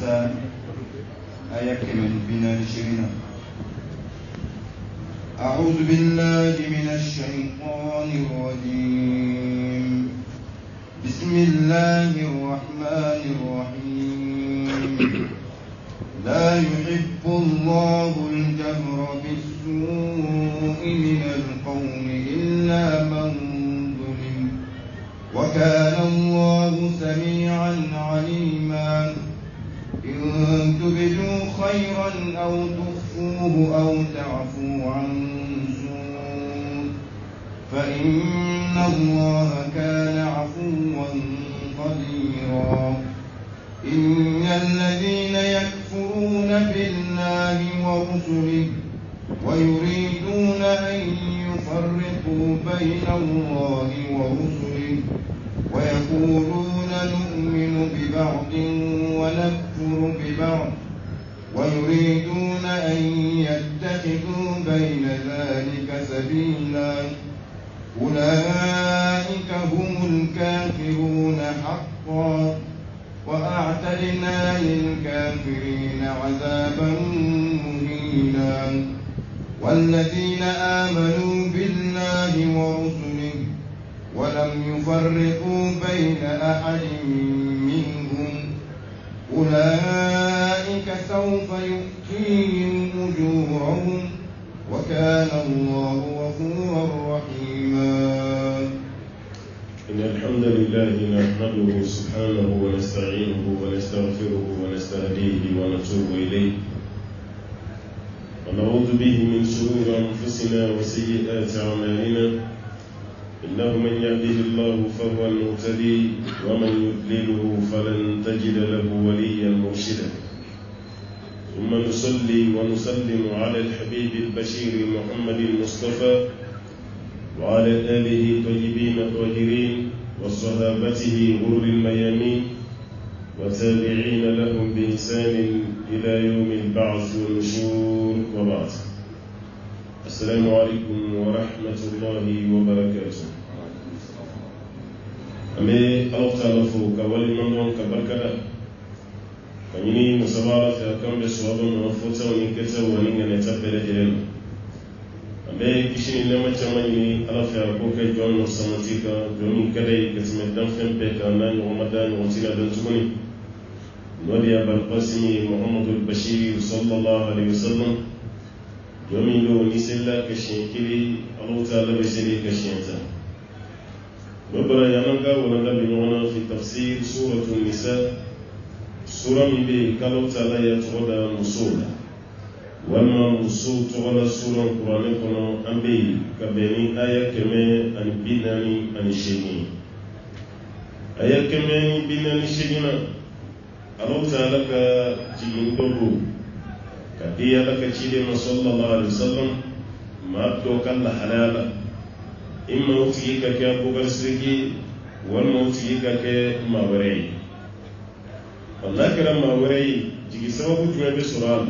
النساء آية من بنا لشرنا. أعوذ بالله من الشيطان الرجيم. بسم الله الرحمن الرحيم. لا يحب الله الجهر بالسوء من القول إلا من ظلم وكان الله سميعا عليما. إن تبدوا خيرا أو تخفوه أو تعفوا عن سوء فإن الله كان عفوا قديرا. إن الذين يكفرون بالله ورسله ويريدون أن يفرقوا بين الله ورسله ويقولون نؤمن ببعض ونكفر ببعض ويريدون أن يتخذوا بين ذلك سبيلا أولئك هم الكافرون حقا وأعتدنا للكافرين عذابا مهينا. والذين آمنوا بالله ورسله ولم يفرقوا بين أحد منهم أولئك سوف يؤتيهم أجورهم وكان الله غفورا رحيما. إن الحمد لله نحمده سبحانه ونستعينه ونستغفره ونستهديه ونتوب إليه ونعوذ به من شرور أنفسنا وسيئات أعمالنا. إنه من يهده الله فهو المهتدي ومن يضلله فلن تجد له وليا مرشدا. ثم نصلي ونسلم على الحبيب البشير محمد المصطفى وعلى آله الطيبين الطاهرين وصحابته غر الميامين وتابعين لهم بإحسان إلى يوم البعث والنشور وبعد. السلام عليكم ورحمة الله وبركاته. أمي الله تعالى فوق ولمن كبركة كنيني مسابرة في أكم بسواب ونفوت ونكتة ونتبر جلنا. أمي كشني لما تمني الله في أبوك جون سمتيك جوني كذي كتمدان فين بكمان ومدان وتيلا دنتوني. نودي أبو القاسم محمد البشير صلى الله عليه وسلم. yomi lo nisella kashin kiri Allah ta'ala besiri kashinta babara yananga wala bi nona fi tafsir suratul nisa sura min bi Allah ta'ala ya toda musula wama musul toda sura qur'an kono ambe kabeni aya keme an binani an shini aya keme binani shina Allah ta'ala ka jigin dogo كديا لك تشيل صلى الله عليه وسلم ما أبدو كلا حلالا إما وتيجي كأبو بكر ولا وتيجي كما وري والله كلام ما وري جيجي سبب جمع بسرعة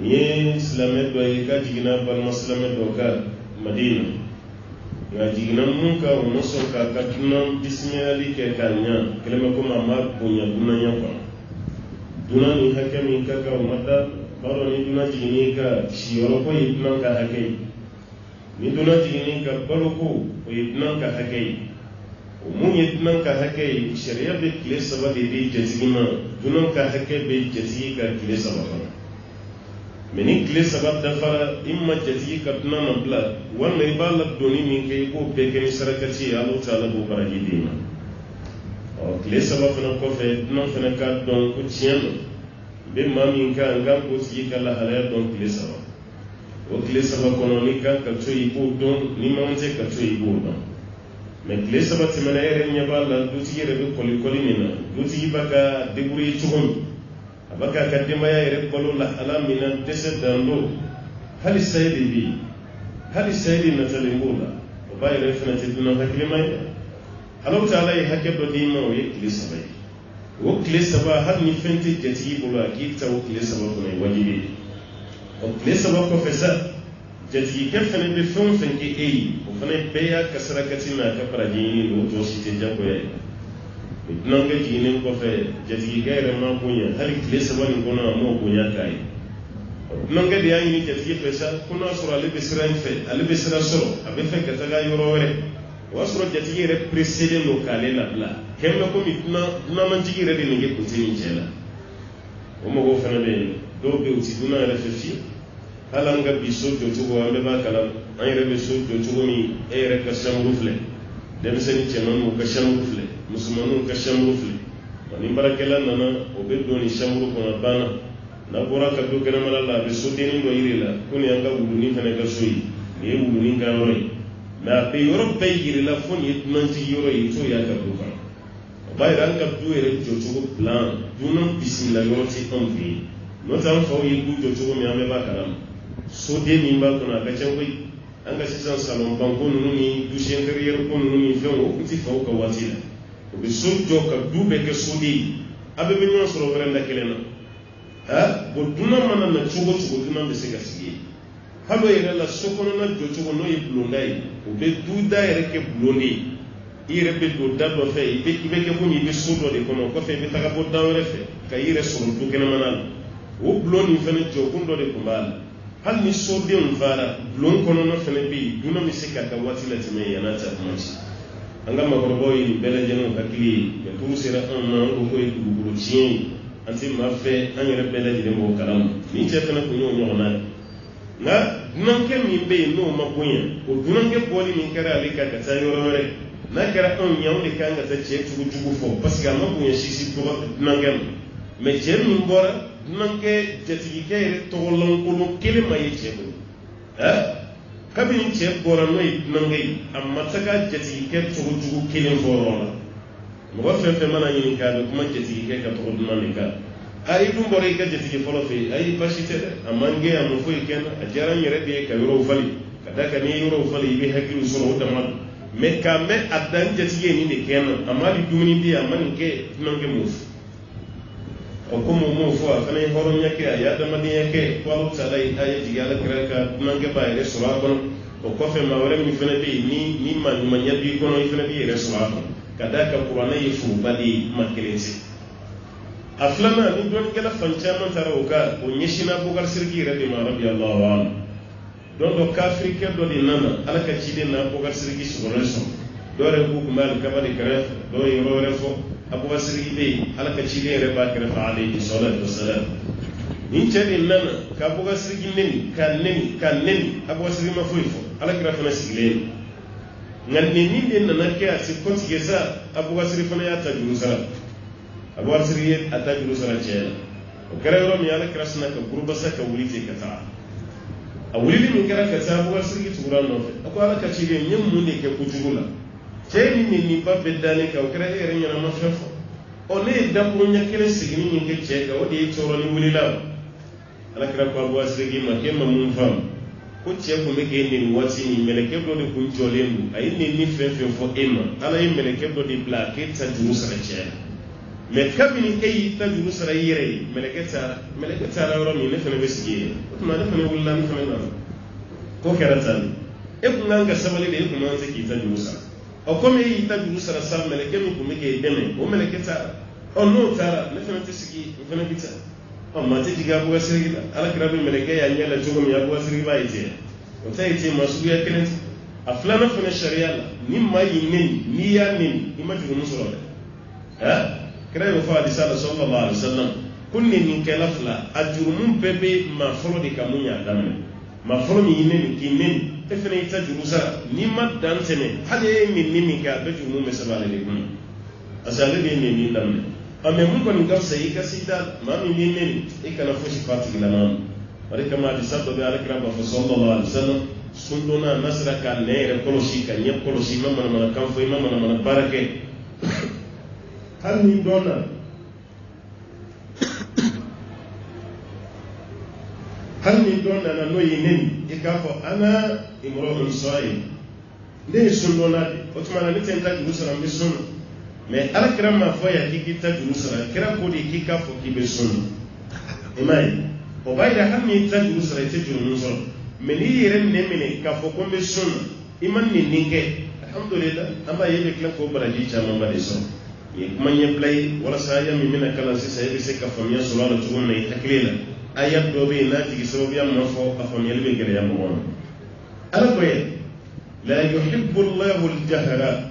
نيه سلامة دويكا جيجنا بالمسلمة دوكا مدينة جيجنا منكا ونصوكا كتنا بسم الله كأنيا كلامكم أمار بنيا بنيا duna ni hake min kaka umata baro ni duna jigini ka shiyoro ko yidnan ka hake ni duna jigini ka baro ko yidnan ka hake umun yidnan ka hake sharia be kile sabati di jazigima duna ka hake be jazigi ka kile sabata meni kile sabata fara imma jazigi ka duna mabla wanda ibala doni min ke ko be ke sarakati Allah ta'ala bo barajidina kile saba fana kɔfɛ dunan fana ka dɔn ko tiɲɛ don bɛ maa min kan kan k'o tigi ka lahalaya dɔn kile saba o kile saba kɔnɔ ni kan ka to i b'o dɔn ni man tɛ ka to i b'o dɔn mɛ kile saba tɛmɛna yɛrɛ ɲɛ b'a la dutigi yɛrɛ bɛ kɔlikɔli min na dutigi b'a ka débrouiller cogo min a b'a k'a ka denbaya yɛrɛ balo lahala min na dɛsɛ dan don hali sayi de bɛ yen hali sayi de natalen b'o la o b'a yɛrɛ fana tɛ dunan hakilima ye Allah ta'ala ye hakɛ dɔ d'i ma o ye tile saba ye o tile saba hali ni fɛn tɛ jatigi bolo a k'i ta o tile saba kɔnɔ ye wajibi ye o tile saba kɔfɛ sa jatigikɛ fana bɛ fɛn o fɛn kɛ e ye o fana bɛɛ y'a ka sarakati n'a ka baraji ɲini o tɔ si tɛ jagoya ye dunanga jiginen kɔfɛ jatigikɛ yɛrɛ ma bonya hali tile 3 nin kɔnɔ a m'o bonya k'a ye dunanga de y'a ɲini jatigi fɛ sa ko n'a sɔrɔ ale bɛ sira in fɛ ale bɛ sira sɔrɔ a bɛ fɛ ka taga yɔrɔ wɛrɛ o y'a sɔrɔ jatigi yɛrɛ précédé don k'ale labila kɛmɛ komi dunamantigi yɛrɛ de nege kun tɛ nin cɛ la o mɔgɔw fana bɛ yen dɔw bɛ yen u ti dunan yɛrɛ fɛ fiyewu hali an ka bi so jɔcogo an bɛɛ b'a kalan an yɛrɛ bɛ so jɔcogo min e yɛrɛ ka chambre filɛ denmisɛnnin cɛmanninw ka chambre filɛ musomanninw ka chambre filɛ ni baarakɛla nana o bɛ don ni chambre kɔnɔ banna n'a bɔra ka don kɛnɛmana la a bɛ sodennin dɔ yiri la ko nin y'an ka wulunin fana ka so ye nin ye wulunin ka yɔrɔ ye mɛ a bɛ yɔrɔ bɛɛ yiri la fo nin ye dunantigi yɔrɔ ye t'o y'a ka du kɔnɔ o b'a yira an ka du yɛrɛ jɔcogo plan dunan bisimila yɔrɔ tɛ anw fɛ yen n'o tɛ an faw ye du jɔcogo min an bɛɛ b'a kalama soden min b'a kɔnɔ a ka ca koyi an ka sisan salon banko ninnu ni douche intérieure ko ninnu ni fɛnw o tun tɛ faw ka waati la o bɛ so jɔ ka du bɛɛ kɛ soden ye a bɛɛ bɛ ɲɔgɔn sɔrɔ wɛrɛnda kelen na bon dunan mana na cogo cogo dunan bɛ se ka sigi yen hali o yɛrɛ la so kɔnɔna jɔcogo n'o ye bulonda ye o bɛ du da yɛrɛ kɛ bulon de ye i yɛrɛ bɛ don da dɔ fɛ i bɛ kɛ komi i bɛ so dɔ de kɔnɔ o kɔfɛ i bɛ taga bɔ da wɛrɛ fɛ ka i yɛrɛ sɔrɔ du kɛnɛmana la o bulon nin fana jɔkun dɔ de tun b'a la hali ni sodenw fara bulon kɔnɔna fana bɛ yen dunan bɛ se k'a ka waati la tɛmɛ yan n'a ta kuma ci an ka maakɔrɔbaw ye nin bɛɛ lajɛlen hakili ye mɛ turu sera anw ma an ko k'o ye dugukolo tiɲɛ ye an tɛ maa fɛ an yɛrɛ bɛɛ lajɛlen b'o kalama nin cɛ fana tun y'o ɲɔgɔnna ye nka dunankɛ min bɛ yen n'o ma bonya o dunankɛ bɔli min kɛra ale ka taa yɔrɔ wɛrɛ n'a kɛra anw ye anw de kan ka taa cɛ jugu fɔ parce que a ma bonya sisi dunankɛ ma mɛ cɛ min bɔra dunankɛ jatigikɛ yɛrɛ tɔgɔlankolon kelen ma ye cɛ bolo kabini cɛ bɔra n'o ye dunankɛ ye a ma taga jatigikɛ tɔgɔ jugu kelen fɔ yɔrɔ la mɔgɔ fɛn fɛn mana ɲini k'a bɛ kuma jatigikɛ ka tɔgɔ duman de kan i dun bɔra i ka jatigi fɔlɔ fɛ yen ayi basi tɛ dɛ a man gɛn a ma foyi kɛ n na a diyara n yɛrɛ de ye ka yɔrɔw falen ka da kan n'i ye yɔrɔw falen i bɛ hakiliw sɔrɔ o dama don mɛ k'a mɛn a dan jatigi ye nin de kɛ n na a ma di dumuni di a ma nin kɛ dunankɛ m'o fɔ o komi o m'o fɔ a fana ye hɔrɔnya kɛ a ye adamadenya kɛ ko ala taala ye a ye jigin ala kira ka dunankɛ b'a yɛrɛ sɔrɔ a kɔnɔ o kɔfɛ maa wɛrɛ min fana bɛ yen ni maa ɲumanya b'i kɔnɔ i fana b'i yɛrɛ sɔrɔ a kɔnɔ ka da ka kuranɛ ye furuba de ye ma kelen tɛ a filanan ni dɔnnikɛla fan caman taara o ka o ɲɛsinna Bubakari Sidiki yɛrɛ de ma radiyallahu anhu don dɔ kafirikɛ dɔ de nana ala ka ciden na Bubakari Sidiki sɔgɔlen sɔrɔ dɔw yɛrɛ k'u kun bɛ alikaba de kɛrɛfɛ dɔw ye yɔrɔ wɛrɛ fɔ Bubakari Sidiki bɛ yen ala ka ciden yɛrɛ b'a kɛrɛfɛ alayhi salatu wassalam nin cɛ de nana ka Bubakari Sidiki neni Bubakari Sidiki ma foyi fɔ ala kira fana sigilen nka nin de nana kɛ a se kɔntigɛ sa Bubakari Sidiki fana y'a ta juru sara Bubakari Sidiki ye a ta juru sara cɛ la o kɛra yɔrɔ min ala kira sina ka burubasa ka wuli ten ka taa a wulili min kɛra ka taa Bubakari Sidiki tugura nɔfɛ a ko ala ka ciden n ye mun de kɛ kojugu la cɛ ni neniba bɛ da ne kan o kɛra e yɛrɛ ɲɛnama fɛn fɔ ne ye dakuru ɲɛ kelen segin min kɛ cɛ kan o de ye tɔɔrɔ ni wulila ala kira ko Bubakari Sidiki ma k'e ma mun faamu ko cɛ kun bɛ k'e neni waati min mɛlɛkɛ dɔ de kun jɔlen don a ye neni fɛn fɛn fɔ e ma ala ye mɛlɛkɛ dɔ de bila k'e ta juru sara cɛ la mɛ kabini e y'i ta juru sara i yɛrɛ ye mɛlɛkɛ taara yɔrɔ min ne fana bɛ sigi yen o tuma ne fana wulila ne fana nana ko kɛra tan e kun kan ka sabali de e kun man se k'i ta juru sara komi e y'i ta juru sara sa mɛlɛkɛ min kun bɛ k'e dɛmɛ o mɛlɛkɛ taara n'o taara ne fana tɛ sigi n fana bɛ taa maa tɛ jigin Bubakari Sidiki la ala kira bɛ mɛlɛkɛ y'a ɲɛ la cogo min Bubakari Sidiki b'a ye ten o ta ye ten maa suguya kelen tɛ a filanan fana sariya la ni maa y'i neni n'i y'a neni i ma jurumu sɔrɔ dɛ kira y'o fɔ hadisa la sallallahu alaihi wasallam ko nenikɛla fila a jurumu bɛɛ bɛ maa fɔlɔ de ka mun y'a daminɛ maa fɔlɔ min y'i neni k'i neni e fana y'i ta juru sara n'i ma dan tɛmɛ hali e ye neni min kɛ a bɛ jurumu bɛ sɛbɛn ale de kunna parce que ale de ye neni daminɛ mɛ mun kɔni ka fisa i ka se da maa min b'i neni i kana fosi f'a tigilama o de kama hadisa dɔ bɛ alakira b'a fɔ sallallahu alaihi wasallam sundonna n'a sera k'a nɛ yɛrɛ kɔlɔsi ka ɲɛ kɔlɔsi i ma manamanakan fɔ i ma manamana baara kɛ hali ni dɔn na hali ni dɔn nana n'o ye neni i k'a fɔ ana imra'un sa'im ne ye sundonna de o tuma na ne tɛ n ta juru sara n bɛ sun mɛ alakira m'a fɔ yan k'i ta juru sara kira ko de k'i k'a fɔ k'i bɛ sun i m'a ye o b'a yira hali ni ta juru sara i tɛ juru sɔrɔ mɛ n'i yɛrɛ nɛ minɛ k'a fɔ ko n bɛ sun i ma neni kɛ alhamdulillah an b'a ye bɛ tila k'o baraji camanba de sɔrɔ kuma ɲɛbila wala sa aya min bɛna kalan sisan e bɛ se ka faamuya sɔrɔ a la cogo min na i hakili la aya dɔ bɛ yen n'a jigi sababuya ma fɔ a faamuyali bɛ gɛlɛya mɔgɔ ma ala ko ye la yuhibbu Allahu al-jahra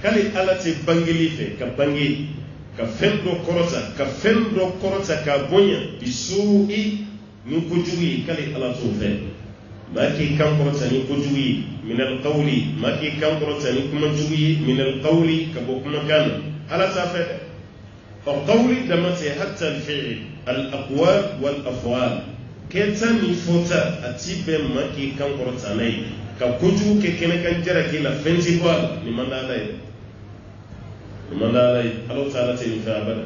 kali ala tɛ bangeli fɛ ka bange ka fɛn dɔ kɔrɔta ka bonya bisu'i ni kojugu ye kali ala t'o fɛ maa k'i kan kɔrɔta ni kojugu ye min al-qawli maa k'i kan kɔrɔta ni kuma jugu ye min al-qawli ka bɔ kumakan na ala t'a fɛ dɛ ɔ qawli dama tɛ hatta al-fi'l al-aqwal wal-af'al kɛta ni fɔta a ti bɛn maa k'i kan kɔrɔta n'a ye ka kojugu kɛ kɛnɛ kan jara k'i la fɛn ti bɔ a la nin man d'a la ye Allah ta'ala tɛ nin fɛ abada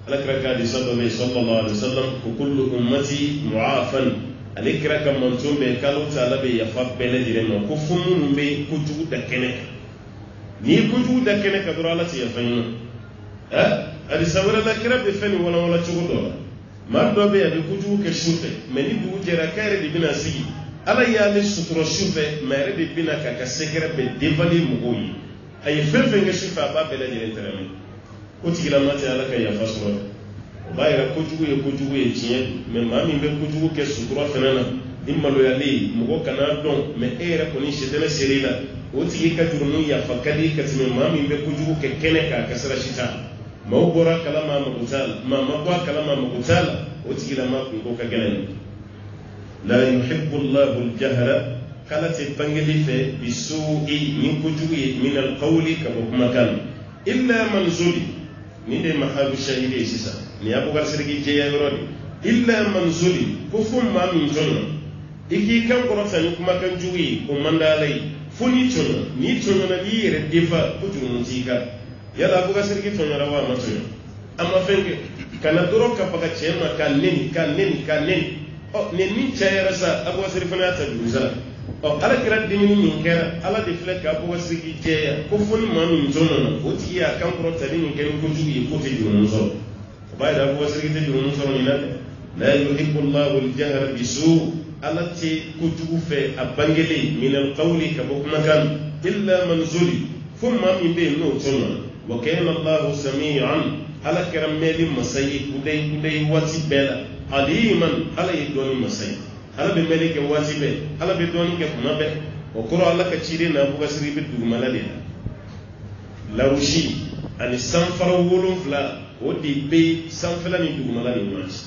ala kira ka di sallallahu alaihi wasallam ko kullu ummati mu'afan ale kira ka manton bɛ k'Allah ta'ala bɛ yafa bɛɛ lajɛlen ma ko fo minnu bɛ kojugu da kɛnɛ kan n'i ye kojugu da kɛnɛ kan dɔrɔn ala tɛ yafa ɲɔgɔn halisa wɛrɛ la kira bɛ fɛn nin walawala cogo dɔ la maa dɔ bɛ yen a bɛ kojugu kɛ su fɛ mɛ ni dugu jɛra k'a yɛrɛ de bɛna sigi ala y'ale sutura su fɛ mɛ a yɛrɛ de bɛna k'a ka sɛgɛrɛ bɛ dévaler mɔgɔw ye a ye fɛn fɛn kɛ su fɛ a b'a bɛɛ lajɛlen tɛrɛmɛ o tigilama tɛ ala ka yafa sɔrɔ o b'a yɛrɛ kojugu ye tiɲɛ mɛ maa min bɛ kojugu kɛ sutura fana na ni maloyalen mɔgɔ kana dɔn mɛ e yɛrɛ kɔni sɛtɛnɛ ser'i la o tigi ka jurumu yafa ka di ka tɛmɛ maa min bɛ kojugu kɛ kɛnɛ kan a ka sira si t'a maaw bɔra kalama a mago t'a la maa ma bɔ a kalama a mago t'a la o tigilama kun ko ka gɛlɛn la yuhibbu Allahu al-jahra kala tɛ bangeli fɛ bisu'i ni kojugu ye min al-qawli ka bɔ kumakan illa man zulim ni de mahalu shahide sisan ni abubakar siriki jɛya yɔrɔ de illa man zulim ko fo maa min tɔɲɔ i k'i kan kɔrɔta ni kumakan jugu ye o man d'a la ye fo n'i tɔɲɔ n'i tɔɲɔna n'i yɛrɛ defa ko jurumu t'i kan yala abubakar siriki tɔɲɔra wa a ma tɔɲɔ a ma fɛn kɛ kana dɔrɔn ka baga cɛ ma ka neni ɔ ni min cayara sa abubakar siriki fana y'a ta juru sa ala kira dimini min kɛra ala de filɛ ka abubakar siriki jɛya ko fo ni maa min tɔɲɔna o tigi y'a kan kɔrɔta ni min kɛra kojugu ye k'o tɛ jurumu sɔrɔ o b'a yira abubakar siriki tɛ jurumu sɔrɔ nin na dɛ la yuhibbu Allahu al-jahra bisu' ala tɛ kojugu fɛ a bangelen min al-qawli ka bɔ kumakan illa man zulim fo maa min bɛ yen n'o tɔɲɔna wa kana Allahu sami'an ala kɛra mɛli masa ye kudayi waati bɛɛ la aliman ala ye dɔɔni masa ye ala bɛ mɛli kɛ waati bɛɛ ala bɛ dɔɔni kɛ kuma bɛɛ o kɔrɔ ala ka ciden na abubakar siriki bɛ dugumala de la larusi ani sanfara 7 o de bɛ sanfɛla ni dugumala ni ɲɔgɔn cɛ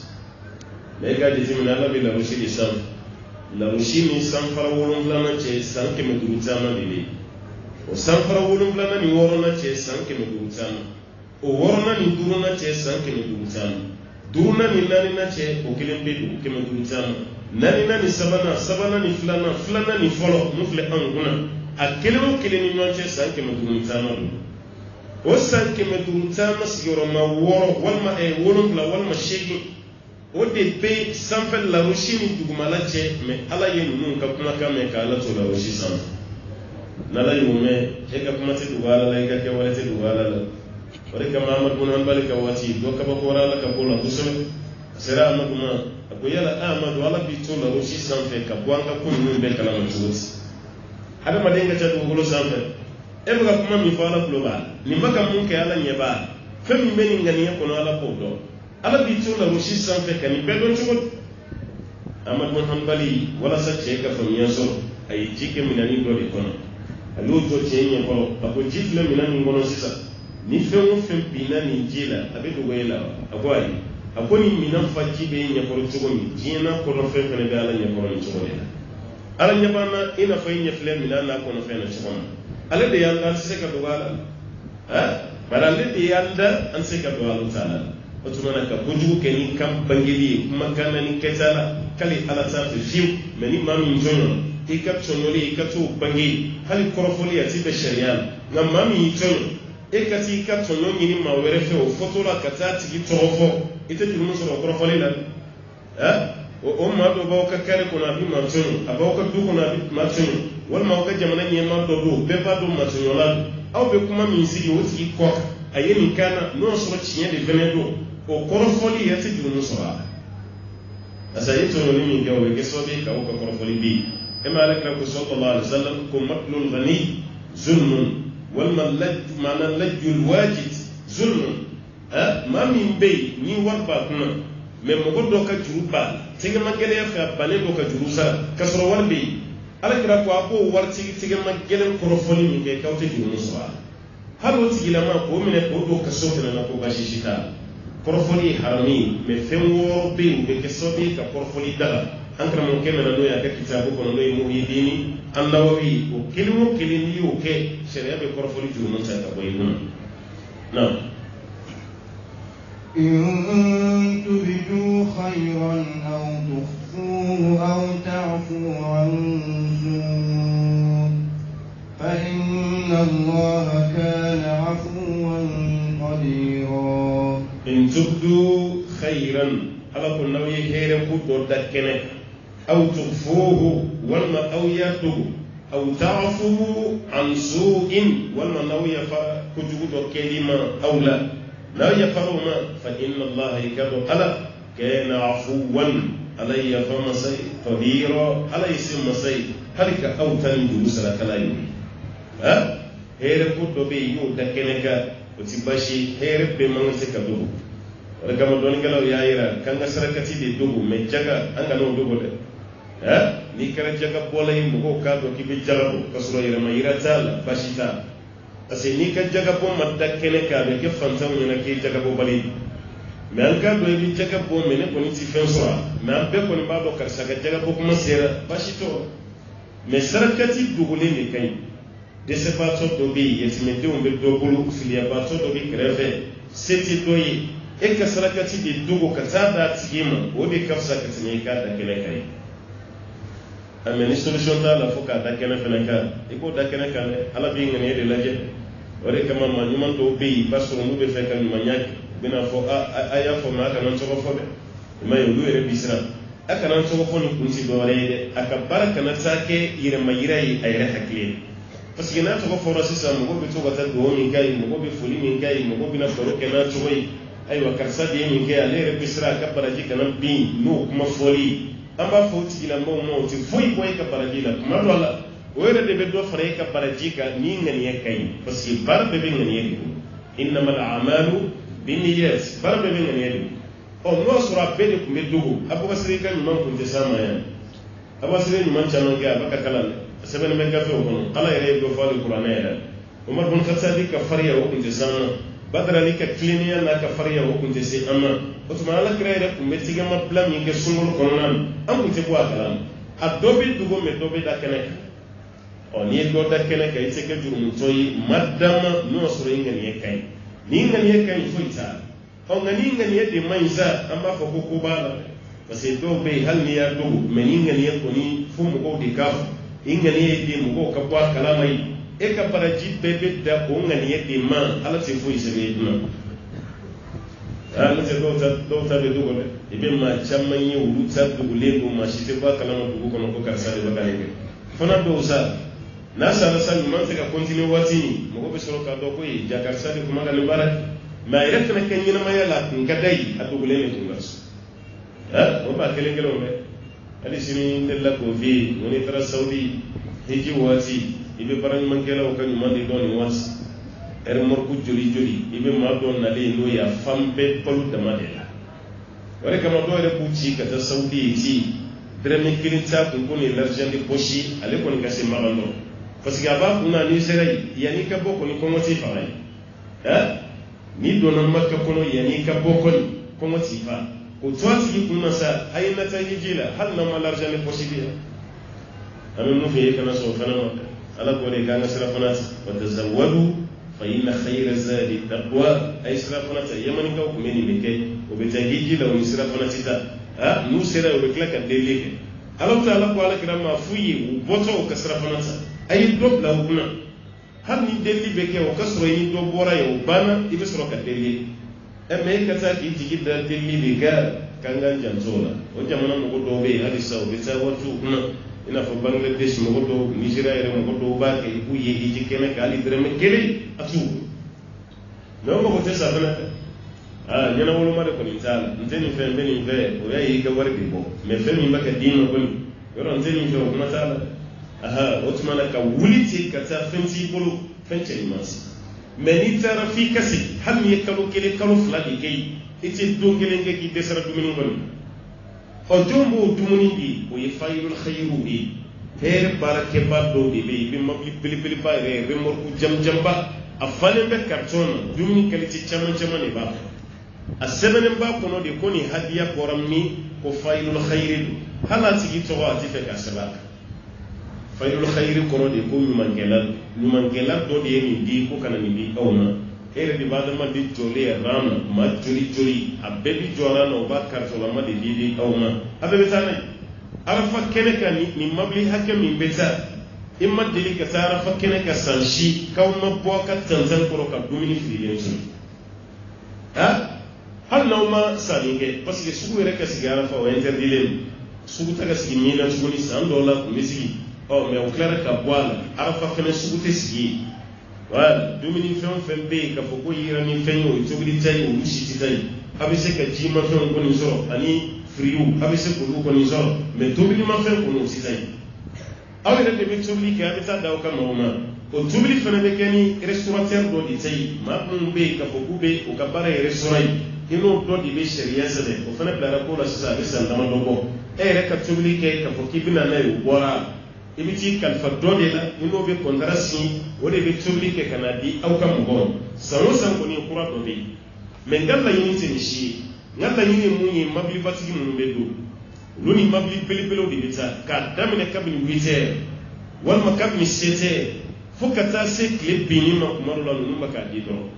mɛ e ka jateminɛ ala bɛ larusi de sanfɛ larusi ni sanfara 7 cɛ san 500 caman de bɛ yen o sanfara 7 ni 6 cɛ san 500 caman o 6 ni 5 cɛ san 500 caman 5 ni 4 cɛ o kelen bɛ don 500 caman 4 ni 3 ni 2 ni fɔlɔ mun filɛ anw kunna a kelen o kelen ni ɲɔgɔn cɛ san 500 caman don o san 500 caman sigiyɔrɔma 6 walima 7 walima 8 o de bɛ sanfɛ larosi ni dugumala cɛ mɛ ala ye ninnu ka kumakan mɛn ka ala to larosi sanfɛ n'ala y'o mɛn e ka kuma tɛ dogo ala la i ka kɛwale tɛ dogo ala la o de kama amadu bin hanbali ka waati dɔ kabakora ala ka bɔ la kosɛbɛ a sera amadu ma a ko yala amadu ala b'i to larosi sanfɛ ka bɔ an ka ko ninnu bɛɛ kalama cogo di adamaden ka ca dugukolo sanfɛ e bɛ ka kuma min fɔ ala tulo b'a nin bɛ ka mun kɛ ala ɲɛ b'a fɛn min bɛ nin ŋaniya kɔnɔ ala k'o dɔn ala b'i to larosi sanfɛ ka nin bɛɛ dɔn cogo di amadu bin hanbali walasa cɛ ka faamuya sɔrɔ a ye ji kɛ minɛni dɔ de kɔnɔ a y'o jɔ cɛ ɲɛ kɔrɔ a ko ji filɛ minɛn min kɔnɔ sisan ni fɛn o fɛn binna nin ji la a bɛ dogo e la a ko ayi a ko nin minɛn fa ji bɛ e ɲɛkɔrɔ cogo min diɲɛ n'a kɔnɔ fɛn fɛnɛ bɛ ala ɲɛkɔrɔ nin cogo de la ala ɲɛ b'an na i n'a fɔ i ɲɛ filɛ minɛn n'a kɔnɔ fɛn na cogo min ale de y'an da an tɛ se ka dogo ala la bari ale de y'an da an tɛ se ka dogo ala ta la o tuma na ka kojugu kɛ ni kan bangeli ye kumakan na ni kɛta la k'ale ala t'a fɛ fiyewu mɛ ni maa min jɔnyɔrɔ i ka tɔɲɔli i ka t'o bange hali kɔrɔfɔli a ti bɛ sariya la nka maa min y'i tɔɲɔ e ka t'i ka tɔɲɔ ɲini maa wɛrɛ fɛ o fɔtɔ la ka taa tigi tɔgɔ fɔ i tɛ jurumu sɔrɔ kɔrɔfɔli la o maa dɔ b'aw ka kari kɔnɔ a bɛ maa tɔɲɔ a b'aw ka du kɔnɔ a bɛ maa tɔɲɔ walima aw ka jamana ɲɛmaa dɔ don bɛɛ b'a dɔn maa tɔɲɔla don aw bɛ kuma min sigi o tigi kɔ a ye nin kan na n'o y'a sɔrɔ tiɲɛ de fɛnɛ don o kɔrɔfɔli yɛrɛ tɛ jurumu sɔrɔ a la parce que a ye tɔɲɔli min kɛ o bɛ kɛ sababu ye k'aw ka kɔrɔfɔli bɛ yen إما عليك رسول صلى الله عليه وسلم كن مقل الغني ظلم والمعنى اللج الواجد zulmun ma min be ni warba kuna me mogo do ka juru ba tege magele ya fa bale do ka juru sa kasro warbe ala kira ko abo warti tege magele korofoni mi be kawte juru so halo tigila ma ko mine ko do ka so na ko bashi shita korofoni harami me fenwo be be ke so be ka korofoni dala ankara mon kemena no ya ka kitabu ko no mo yidini annawi o kelimo kelini o ke sharia be korofoni juru mon sa ka boyuna na إن تبدوا خيرا أو تخفوه أو تعفوا عن سوء فإن الله كان عفوا قديرا إن تبدوا خيرا على كل نوع خير كدر دكنه أو تخفوه ولا أو يتوب أو تعفوا عن سوء ولا نوع كدر كلمة أو لا لا يفرما فإن الله يكبر على كان عفوا علي فمسي قديرا علي سمسي هلك أو تنجو سلك لا يوم هير كتب يو دكنك وتباشي هير بمنسك دوغو ولكما دوني قالوا يا إيرا كان سركتي دي دوغو مجاكا أنك نو دوغو ده ni kara jaga bola yi mugo ka do ki bi jarabo kasro yira ma yira tala bashita ase ni ka jaga bo madda kene ka be ke fansa mu na ke jaga bo bali me an ka do bi jaga bo me ne ko ni ti fen sura me an be ko ni ba do kar saga jaga bo kuma sera bashito me sarakati dugule ni kai de se ba to do bi yetimete on be do bulu filia ba to do bi greve seti do yi e ka sarakati de dugo ka tada tigima o de kafsa ka tine ka da kene kai ameni solution ta la foka da kene fenaka iko da kene kan ala bi ngene de laje ore kama ma nyuma to be basoro mu be fe kan ma nyak bina fo aya fo ma kan to fo be ma yo duere bisra aka nan to fo ni kunti do re aka baraka na take yire ma yirai ay re hakle parce que na to fo rasisa mu go be to gata do ni kai mu go be fuli ni kai mu go bina foro kana to yi ay wa karsa de ni kai ale re bisra ka baraji kan bi no kuma foli amba fo tigila mo ti foi boy ka barajila kuma wala wera de be do fare ka barajika ni ngani yakay parce que bar be ngani yakay innamal a'malu binniyat bar be ngani yakay o no sura be de kuma dugo abu basri kan man kun te sama ya abu basri man chama ga baka kala sabana men ka fe ko ala yare do fa al-qur'an ya umar bin khattab ka fariya o kun te sama badara li ka kliniya na ka fariya o kun te se amma otuma ala krere ko metti ga ma plan mi ke sungul ko nan am ko te bo akalam adobe dugo me dobe da kene o ni do da kene kay se ke juru toyi madama no soro ngani kay ni ngani kay fuita o ngani ngani de mainza amba fo ko bala parce do be hal ni ya dugo me ni ngani ko ni fu mo ko de kaf ingani de mo ko ka bo akalamai e ka paraji bebe da o ngani de ma ala se fu ise be duna ala se do ta be dugo le ibe ma chamma yi wulu ta dugo le ko ma shi te ba kalama dugo kono ko karsa de ba kale fana do sa na sala sal man se ka continue wati mo ko be soro ka do ko yi jakar sa de kuma ga le barak ma ire kana ken yina ma yala ngadai adugo le ne tungas o ba kele kele o be ali sini della ko vi woni tra saudi hiji wati ibe baran man kela o kan man de doni wati er morku joli ibe ma don na le no ya fambe polu da madela wala kama do re buci ka ta saudi ti dreme kirinta kun ko ni l'argent de pochi ale ko ni kase magando parce que aba kuna ni serai yani ka boko ni ko moti fa ni do na makka ko no yani ka boko ni ko moti fa ko twati kun sa ayna ta hijila hal na ma l'argent de pochi bi amen no fi kana so fana ma ala ko le kana sira fana wa tazawwadu فإن خير الزاد التقوى أي سرافنا يمني كاو كمني بكي وبتجيجي لو سرافنا تدا نو سرا وبكلك الدليل الله تعالى قال كلام فوي وبوتو كسرافنا أي دوب لا وكنا هل ندلي بكي وكسر يني دوب ورا يوبانا يبصرك الدليل أما يكتا كي تجي الدليل بكا كان جانزولا وجمعنا مقدوبي هذه سو بتساوتو كنا ina fo Bangladesh mo godo Nigeria re mo godo ba ke ku ye ji kene kali dreme kele atu no mo gote sa bana nyana wolo ma de ko ni tala nteni fe be ni fe o ya yi ga war bi bo me fe mi maka dino ko ni yoro nteni fe o ma tala otuma na ka wuliti ka ta fenti bolo fenti ni mas mais ni tara fi kasi hal ni kalo kele kalo fula di kay ite don kele ngeki desara dumuni ngoni o jombo dumuni di o ye fayrul khayru di her barake baddo di be mabli pili ba re morku jamba afale be karton dumuni kele ci chama ne ba a sebenen ba kono de koni hadiya boramni ko fayrul khayri hala tigi to ati fe ka sabaka fayrul khayri kono de ko nyumangelal do de ni di ko kana ni di awna ere di bada ma di jole rana ma joli abebi jorana o ba karto la ma di awna abe betane arafa kene ka ni mabli hakke min beta imma dili ka arafa kene ka sanshi kawma boka tanzan ko ka dumini filen su ha hal nawma salinge parce que sugu ere ka sigara fa o interdile sugu taga sigi mina sugu ni $100 misigi o mais o clara ka boala arafa fene sugu te sigi wala dumini fen be ka foko yira ni fenyo tobili tay o lusi tay abise ka jima fen ko ni soro ani friu abise ko ko ni soro mais tobili ma fen ko no si tay awere de be tobili ka abita daw ka mawma o tobili fene be keni restaurateur do di tay ma be ka foko be o ka bara restaurant ino do di be sharia sade o fene blara ko la sa be san dama do bo ere ka tobili ke ka foko bina na yo bora ibiti kalfa do de la ino be kontrasi o de be tobili ke kana di aw ka mo sanu san ko ni kura do be men galla yini te shi ngalla yini munyi mabli batigi mun be do luni mabli pelipelo di bita ka damine kabni 8h wal makabni 7h fukata se clip bini ma kuma la nunu baka di do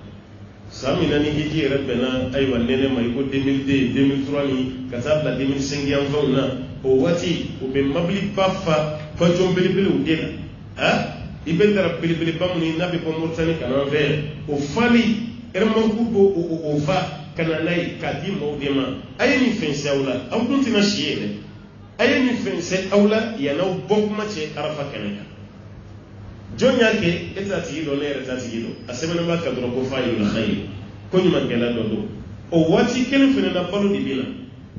sami nani hiji rabbana ay wanene mai ko 2002 2003 ni katabla 2005 yan fauna o wati o be mabli bafa ko jombeli belu dela ha ibendara pelipeli bamuni nabi ko murtani kana ver o fali erman kubo o va kana nay kadi mawdema ayni fense awla aw duntina shiyele ayni fense awla yanaw bokma che arafa kanaka jonya ke etati do ne etati do asemena ma ka do ko fayul khayr ko nyuma ngela do o wati kelen fene na balu di bila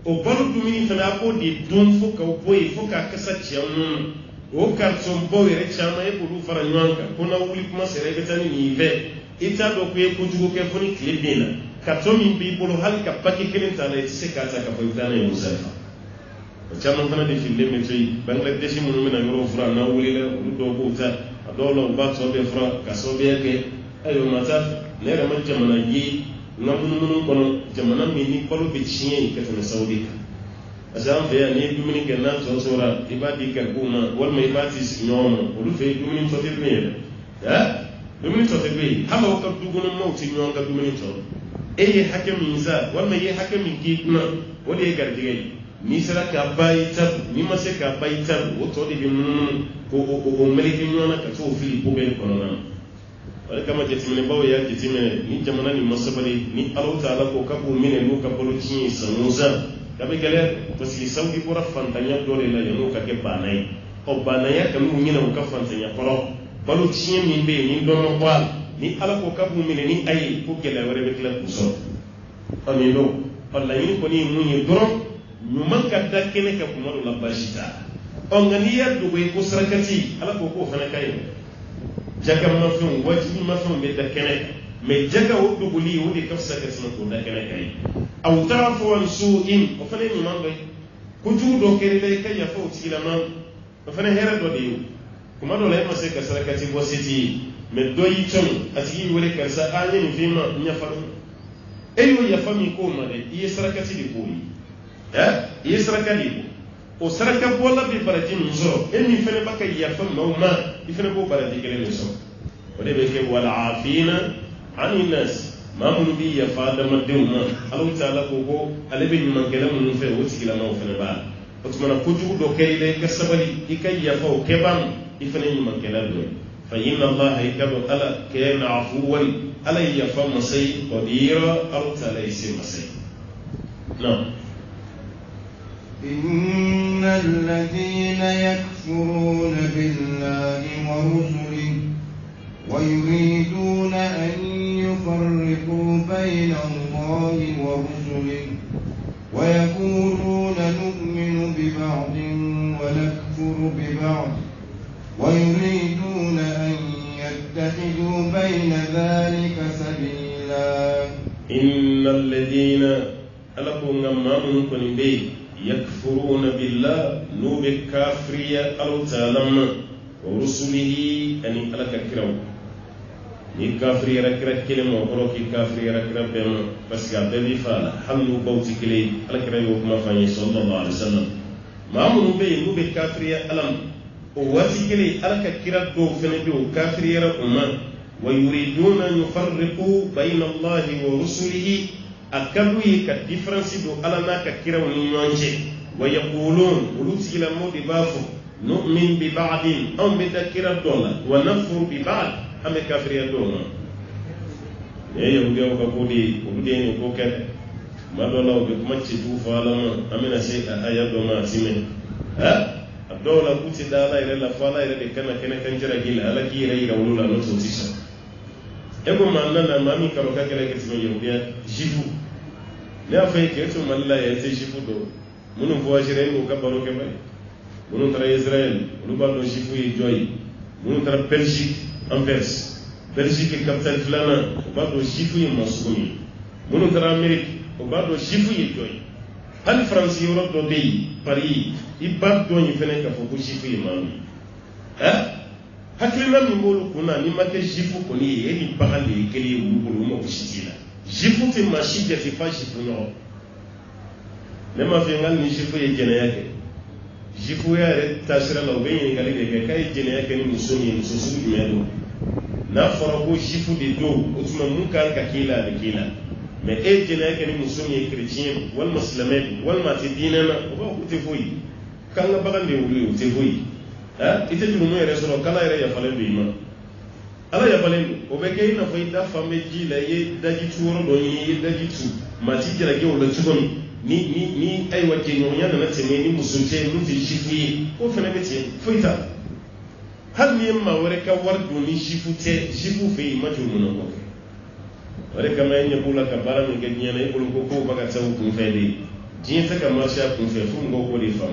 o balu dumini fene ko di dum fo ka boy fo ka kasa chiam o karton boy re chama e ko du fara nyanka ko na wuli kuma sere betani ni ve ita do ko e ko jugo ke foni klebina karton min bi bolo hal ka paki kelen ta le se ka ta ka boy dana e musafa o chama fana de fille me toy bangladesh mo no na yoro fura na wuli le do ko ta dolo ba so be fra ka so be ke ayo mata ne ra man jamana yi namun kono jamana mi ni kolo be chien ke tan saudi azam be ani dumini ke na so sora ibadi ka kuma wal mai ibati nyomo olu fe dumini to te be ya dumini to te be hama ko dugono mawti nyonga dumini to eye hakemi za wal mai hakemi ki kuna wodi gardige ni sera ka bayi tab ni ma se ka bayi tab o to de bi ko meliki nyona ka so fili ko be kono na wala kama jetimene bawo ya jetimene ni jamana ni masabali ni Allah taala ko kabu mine lu ka bolo ci sanuza dabe gele parce que saudi pour fantanya dole la yano ka ke banay o banaya kam mu nyina ko fantanya poro bolo ci mi be ni do mo wal ni ala ko kabu mine ni ay ko gele wore be kala ko so ani do wala ni ko ni mu ni doro nyuman ka da kene ka kuma la bashita on ngani yaddu ko sarakati ala ko fana kay jaga mafin wajibi mafin be da kene me jaga wudu buli wudi kafsa ka sima ko da kene kay aw tarafu an su'in o fana ni mambe ko judo kere le kay ya fo tigila mam o fana hera do de kuma do le ma se ka sarakati bo siti me do yi ton ati wole ka sa anye ni fima nya faru eyo ya fami ko ma de yi sarakati di ko yi yi sarakati ko o saraka bola bi barati nzo eni fene baka ya fam mawma ifene bo barati kele nzo o de be ke wal afina ani nas mamun bi ya fada maduma Allah taala ko alabe ni mangela mun fe o tigila ma fene ba o tuma ko jugu do kele le kasabali ikay ya fa o kebam ifene ni mangela do fa inna Allah yakbu ala kana afuwan ala ya fa masay qadira Allah taala isi masay no إن الذين يكفرون بالله ورسله ويريدون أن يفرقوا بين الله ورسله ويقولون نؤمن ببعض ونكفر ببعض ويريدون أن يتخذوا بين ذلك ala ko ngammamun ko ni be yakfuruna billah no be kafriya Allah ta'ala wa rusulihi ani alaka kiraw ni kafriya rakira kelemo ko ki kafriya rakira be parce que be fala halu bawti kile alaka yo kuma fanye sallallahu alaihi wasallam mamun be no be kafriya alam o wati kile alaka kira do fene be o kafriya umma wa yuriduna an yufarriqu bayna allahi wa rusulihi akaduye ka difference do alana ka kira woni nyonje wa yaqulun uluti ila modi bafu nu'min bi ba'din am bi takira dola wa nafur bi ba'd am kafriya dola yo ndio ka kodi ulude ni ko ken madola o be macci tu fala amina se aya do ma sime dola kuti dala ire la fala ire de kana kan jira gila ala ki ire wulula no so tisa ego manna na mami karo ka kere ke timo yobiya jifu ne afay ke to malla ya te jifu do munu voyagere ko ka baro ke bay munu tara Israël munu ba do jifu yi joy munu tara Belgique Anvers Belgique capital flana ko ba do jifu yi masumi munu tara Amerique ko ba do jifu yi joy hal France Europe do dey Paris ibad do ni fene ka fo ko jifu yi mami hakilina min bolu kuna ni make jifu ko ni eni bagale kele wulu mo ko shitila jifu te mashija te fa jifu no ne ma fi ngal ni jifu ye jene yake jifu ya re tasira la be ni ngali de kay jene yake ni musoni mususu di medo na fara ko jifu de do utuma mun kan ka kila de kila mais e jene yake ni musoni chrétien wal muslimin wal matidina na ko te foyi kan ga bagande wulu te foyi ite juru mo yere soro kala yere ya falen bi ma ala ya falen o be kay na fay da fambe ji la ye daji tuoro do yi daji tu ma ti jira ge o la tugon ni ay wajje no yana na teme ni musunce mu ti shifi ko fene be ti foita hal ni ma wore ka wardu ni shifu te shifu fe ma juru no ko wore ka may nya bula ka bara mi ge nyana e bulu ko baga taw ku fe de jin ta ka marsha ku fe fu ngo ko de fam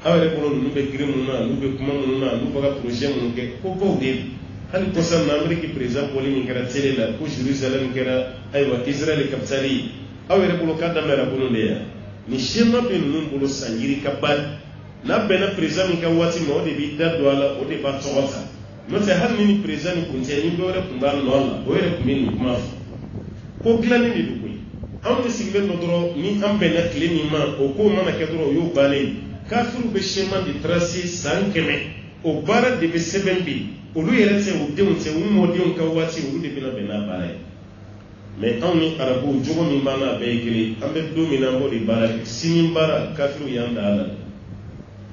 awere ko no be grimu na no be kuma no na no baga projet mo ke ko ko de hal ko san na Amerique président poli ni kara tele la ko Jerusalem kara aywa Israel kapitali awere ko ka da mera ko no de ya ni shema be no bolo sanjiri kabal na bena président ka wati mo de bi da do ala o de ba tawata no te hal ni président ko nte ni be wore ko ba no ala o wore ko min kuma ko glani ni du ko am de sigbe no dro ni am bena kleni ma o ko mana ke dro yo bale kafiru be chemin de tracer sans keme o bara de be sebenbi olu yere se o de unse un modi on ka wati olu de bina bena bare mais on ni arabu jogo mi mana be kiri ambe do mi na modi bara sinin bara kafiru yanda ala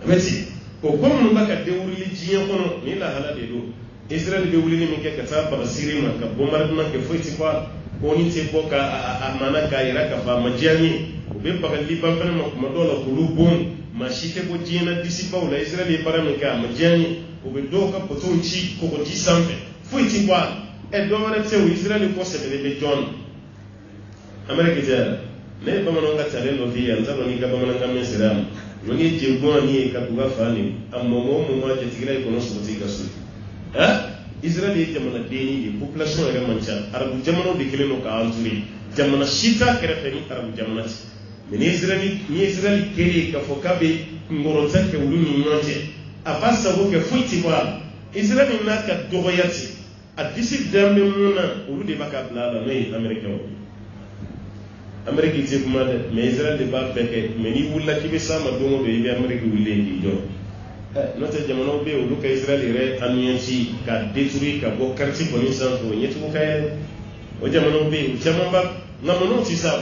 meti o ko mun baka de wuri jiye kono ni la hala de do Israel be wuli ni mi ke kata bara siri ma ka bombardement ke foiti kwa oni te boka amana ka ira ka fa majani o be baka liban bana ma dola kulu bon mashite ko jina disipa ula Israeli paramika majani ubedoka potonchi ko di sampe fuiti kwa e dovere te Israeli ko sebele be John America jara ne bamano ngata lelo via nzalo ni kaba mananga mesera noni jego ni ka tuga fani amomo mo ma je tigira ko no subuti kasu Israeli jamana deni di population era mancha arabu jamano de keleno ka anturi jamana shita kerefeni arabu jamana ni Israeli keri ka fokabe ngorota ke wulu ni nyote apasa bo ke fuiti kwa Israeli na ka dogoyati adisi dambe muna wulu de baka blala no America je kuma de mais Israel de ba beke mais ni wulla kibe sama dongo be be America wulle ndi jo note jamano be wulu ka Israel re anuyanci ka détruire ka bo quartier connaissance ko nyetu ko kay o jamano be jamamba ngamono ti sa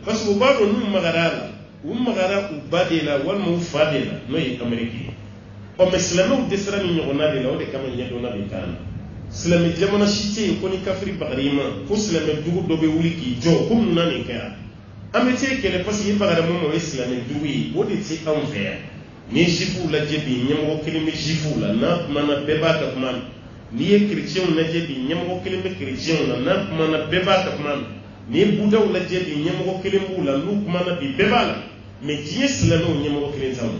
parce que ba do num magara ubadela wal mu fadela no yi America o meslamo de sera ni nyona de la o de kama nyedo na be kan silame jamana shite ko ni kafiri bagarima ko silame dugu do be wuli ki jo ko mun nani ka amete kele parce que bagara mo silame dugu yi o de ti an fe ni jifu la jebi nyamo kelime jifu la na mana beba ka man ni ye chrétien na jebi nyamo kelime chrétien na mana beba ka man ni budaw la jebi nyamo kelime la lu mana bi beba la mais qui silame nyamo kelime tam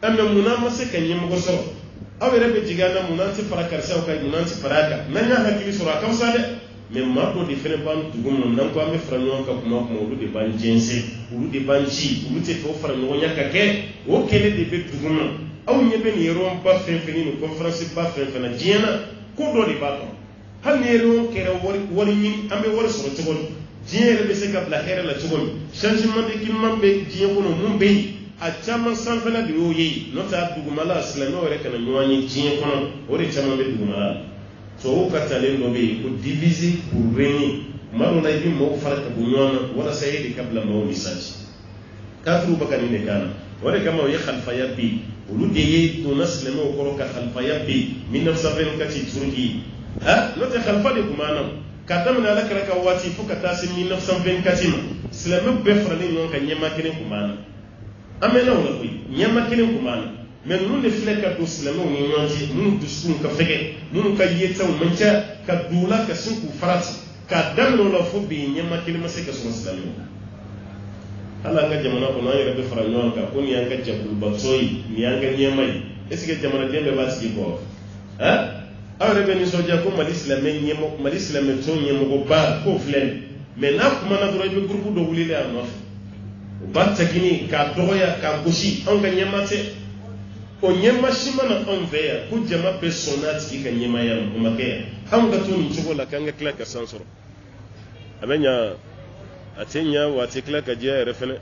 amma munama se kan nyamo so awere be jigana munanti fara karsa o kay munanti faraka nanya hakili sura kamsa de mais maa dɔ de fɛnɛ b'an dugu mun n'an ko an bɛ fara ɲɔgɔn kan kuma kuma olu de b'an jɛnsɛn olu de b'an ci olu tɛ fɛ o fara ɲɔgɔn ya ka kɛ o kɛlɛ de bɛ dugu ma aw ɲɛ bɛ nin yɔrɔ ba fɛn fɛn ni conférence ba fɛn fɛn na diɲɛ na ko dɔ de b'a kɔnɔ hali ni yɛrɛ kɛra wari ɲini an bɛ wari sɔrɔ cogo di diɲɛ yɛrɛ bɛ se ka bila hɛrɛ la cogo di changement de climat bɛ diɲɛ kɔnɔ mun bɛ yen a caman sanfɛla de y'o ye n'o tɛ a dugumala silamɛw yɛrɛ kana ɲɔgɔn ye diɲɛ kɔnɔ o de caman bɛ dugumala tubabuw ka talen dɔ bɛ yen ko diviser pour régner tuma dɔw la i bɛ maaw fara ka bɔ ɲɔgɔn na walasa e de ka bila maaw ni sanji kafiriw bɛ ka nin de k'a la o de kama o ye kalifaya bɛ yen olu de ye donna silamɛw kɔrɔ ka kalifaya bɛ yen 1924 turuki n'o tɛ kalifa de tun b'an na k'a daminɛ ala kɛra ka waati fo ka taa se 1924 ma silamɛw bɛɛ faralen ɲɔgɔn kan ɲɛma kelen tun b'an na an mɛnna o la koyi ɲɛma kelen tun b'an na mais ninnu de filɛ ka don silamɛw ni ɲɔgɔn cɛ minnu dusukun ka fɛgɛ minnu ka yetaw man ca ka don o la ka sin k'u farati k'a daminɛ o la fo bi ɲɛma kelen ma se ka sɔrɔ silamɛw hali an ka jamana kɔnɔ an yɛrɛ bɛ fara ɲɔgɔn kan ko nin y'an ka jakulubatɔ ye nin y'an ka ɲɛma ye est ce que jamanaden bɛɛ b'a sigi kɔrɔ aw yɛrɛ bɛ nisɔndiya ko mali silamɛtɔn ɲɛmɔgɔba k'o filɛ nin mais n'a kumana dɔrɔn i bɛ gurupu dɔ wuli a nɔfɛ o b'a tagini k'a dɔgɔya k'a gosi anw ka ɲɛma tɛ o ɲɛma si mana anw fɛ yan ko jama bɛɛ sɔn n'a tigi ka ɲɛmaya ma o ma kɛ yan anw ka to nin cogo la k'an ka tila ka san sɔrɔ a bɛ ɲa a tɛ ɲa wa a tɛ tila ka diya yɛrɛ fɛnɛ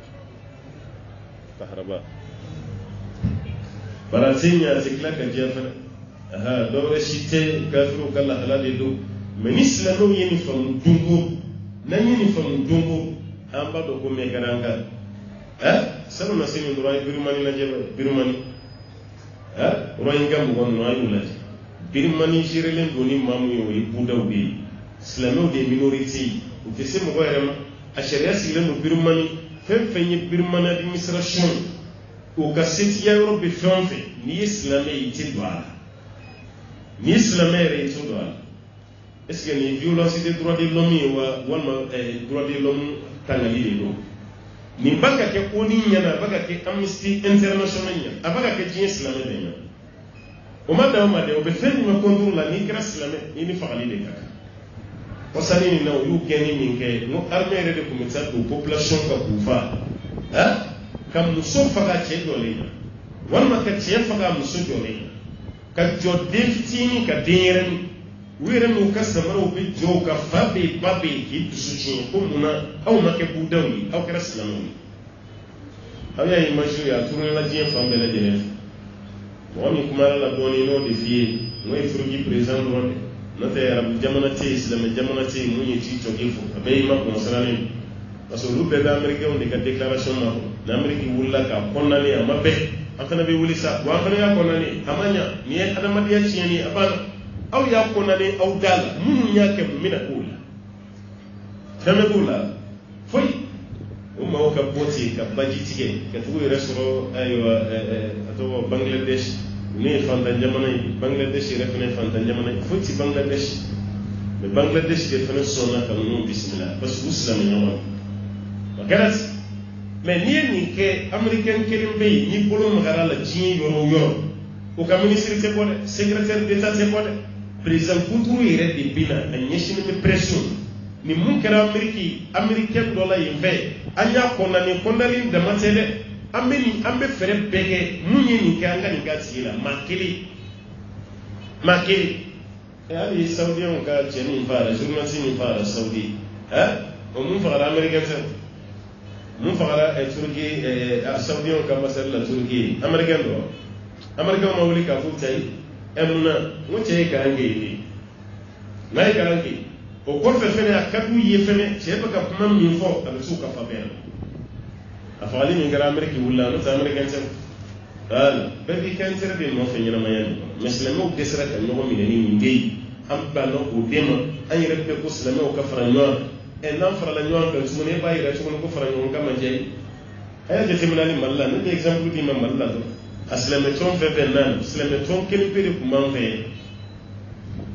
kaharaba bari a tɛ ɲa a tɛ tila ka diya fɛnɛ dɔwɛrɛ si tɛ kafiriw ka lahala de don mais ni silamɛw ye nin faamu donko n'an ye nin faamu donko an b'a dɔn ko mɛ kɛra an kan sanu na se nin dɔrɔn an ye birimani lajɛ birimani rohingya mɔgɔ ninnu an y'u lajɛ birimani gérelen don ni maa mun ye o ye budaw de ye silamɛw de ye minorité ye u tɛ se mɔgɔ yɛrɛ ma a sariya sigilen don birimani fɛn fɛn ye birimani administration o ka setiya yɔrɔ bɛ fɛn o fɛn n'i ye silamɛ ye i tɛ don a la n'i ye silamɛ yɛrɛ i tɛ don a la est ce que nin violence de droit de l'homme ye wa walima droit de l'homme tangali de don nin ba ka kɛ ONU ɲɛna a ba ka kɛ Amnesty International ɲɛ a ba ka kɛ diɲɛ silamɛ bɛɛ ɲɛ o ma dan o ma dɛ o bɛ fɛn jumɛn contre la n'i kɛra silamɛ i ni fagali de ka kan kɔsani nin na o y'u gɛnni min kɛ n ko armée yɛrɛ de tun bɛ taa don population ka k'u fa ka muso faga cɛ jɔlen na walima ka cɛ faga muso jɔlen na ka jɔ den fitinin ka denyɛrɛnin u yɛrɛ n'u ka samaraw bɛ jɔ u ka fa bɛ yen ba bɛ yen k'i dusu tiɲɛ ko munna aw ma kɛ budaw ye aw kɛra silamɛw ye aw y'a ye image ye a turunela diɲɛ fan bɛɛ lajɛlen fɛ mɔgɔ min kumara la dɔɔnin n'o de f'i ye n'o ye furuki président dɔrɔn de n'o tɛ arabu jamana tɛ yen silamɛ jamana tɛ yen mun ye ci cɔki fɔ a bɛɛ y'i ma kɔnsirannen parce que olu bɛɛ bɛ américains de ka déclaration ma ni amérique wulila k'a condamné a ma bɛn an fana bɛ wuli sa wa an fana y'a condamné a ma ɲa nin ye adamadenya tiɲɛni a banna aw y'a condamné aw da la minnu y'a kɛ mun bɛna k'o la fɛn bɛ k'o la foyi o maaw ka bɔ ten ka baji tigɛ ka tugu yɛrɛ sɔrɔ ayiwa a tɔgɔ Bangladesh ne ye fantan jamana ye Bangladesh yɛrɛ fana ye fantan jamana ye foyi ti Bangladesh mais Bangladesh de fana sɔnna ka ninnu bisimila parce que u silamɛ ɲɔgɔn o kɛra ten mais n'i ye nin kɛ américain kelen bɛ yen n'i bolo magara la diɲɛ yɔrɔ o yɔrɔ o ka ministre tɛ bɔ dɛ secrétaire d'état tɛ bɔ dɛ président kunturu yɛrɛ de bɛ na a ɲɛsinnen bɛ pression ni mun kɛra américain dɔ la yen fɛ an y'a condamné dama tɛ dɛ an bɛ fɛɛrɛ bɛɛ kɛ mun ye nin kɛ an ka nin k'a tigi la maa kelen hali saoudiens ka cɛ min fagara journaliste min fagara saudi o mun fagara américain tɛ mun fagara turki saoudiens ka ambassadeur la turki américain dɔ américain ma wuli k'a fɔ ta ye munna n ko cɛ ye kalan kɛ yen n'a ye kalan kɛ o kɔfɛ fɛnɛ a ka d'u ye fɛnɛ cɛ bɛ ka kuma min fɔ a bɛ s'u ka fabɛn a fagali min kɛra amérique wulila n'o tɛ américain tɛ voilà bɛɛ b'i ka intérêt de nɔfɛ ɲɛnamaya nin kɔnɔ mais silamɛw dɛsɛra ka ɲɔgɔn minɛ ni nin de ye an banna o den ma an yɛrɛ bɛɛ ko silamɛw ka fara ɲɔgɔn kan n'an farala ɲɔgɔn kan tuguni e b'a yira tuguni ko fara ɲɔgɔn kan man diya ye a y'a jateminɛ hali Mali la ne bɛ exemple d'i ma Mali la dɔrɔn a silamɛtɔn fɛn fɛn naani silamɛtɔn kelen pe de tun b'an fɛ yan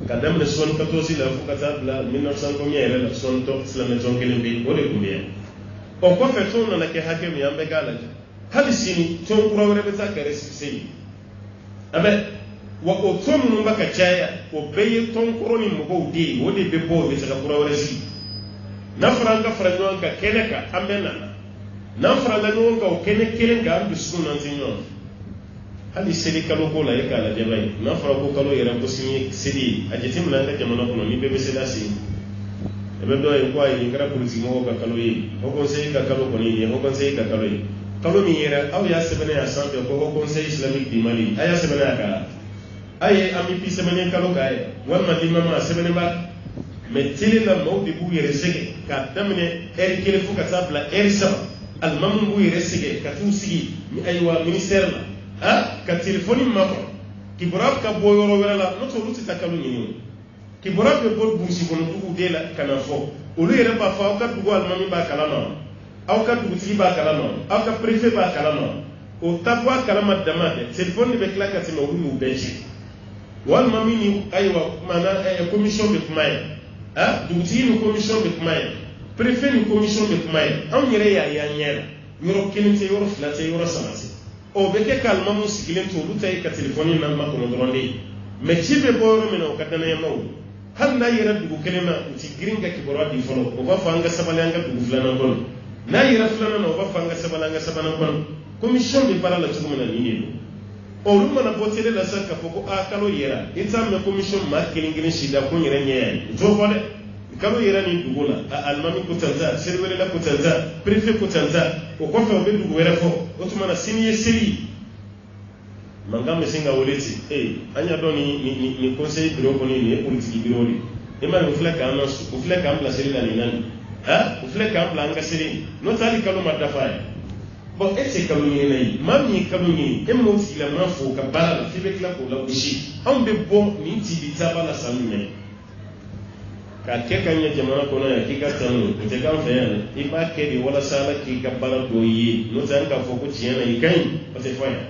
ka daminɛ 74 la fo ka taa bila 1900 combien yɛrɛ la silamɛtɔn kelen pe o de tun bɛ yan o kɔfɛ tɔn nana kɛ hakɛ min an bɛɛ k'a lajɛ hali sini tɔn kura wɛrɛ bɛ taa kɛ récépissé ye a bɛ wa o to mun baka caya o beye ton koroni mo go de o de be bo be saka kura warasi na franga franyo ka keneka ambena na franga no ka o kene ga ambi sunu ntinyo hadi sedi kalo ko la e kala de bay na fra ko kalo yera ko sini sedi ajetim na nga jamana ko ni be be sedasi e be do e ko ay ngara polisi mo ka kalo yi o conseil ka kalo ko ni o conseil ka kalo yi kalo mi yera aw ya sebene ya sambe ko o conseil islamique di Mali aya sebene aka ay ami pi sebene kalo kay wal ma di mama sebene ba me tele la mo de bu yere sege ka damne er kele fu ka sabla er saba al mamu bu yere sege ka tu sigi mi aywa ministère la ka telefoni mako ki borab ka boyoro wala no to luti takalu nyini ki borab be bol busi kono tugu de la kana fo o lu yere ba fa o ka dugo al mami ba kalama aw ka dugu ti ba kalama aw ka préfet ba kalama o tabwa kalama damade telefoni be klaka ti mo wu beji wal mami ni aywa mana commission de kumaya dugu ti ni commission de kumaya préfet ni commission de kumaya aw nyere ya nyera yoro kelinte yoro flate yoro samati o be ke kalma mu sigilen to lutay ka telefoni nan ma ko ndronde me cibe boro mino ka dana yamaw hal na yira dugu kelema uti gringa ki boro di folo o ba fanga sabalanga dugu flana bon na yira flana no ba fanga sabalanga sabana bon commission de para la tugu mena ni o lu mana botele la saka foko a kalo yira ita me commission marketing ngin shida ko nyere nyaya to bole kalo yira ni dugu la almami ko tanza servere la ko tanza préfet ko tanza o ko fe o be dugu wera fo o tuma na siniye seri mangam singa woleti anya do ni conseil bureau ko ni politique bureau ni e ma o fleka annonce o fleka am placer la ni nan o fleka am planga seri no tali kalo ma dafa bon ese kalo ni nay mam ni kalo ni e mo ti la ma fo ka bala fi be kla ko la bushi am be bon ni ti bi tabala salume ka ke kanya jamana ko na ki ka tanu te kan fe yana i ba ke di wala sala ki ka bara do yi no tan ka fo ko tiena i kan o te foya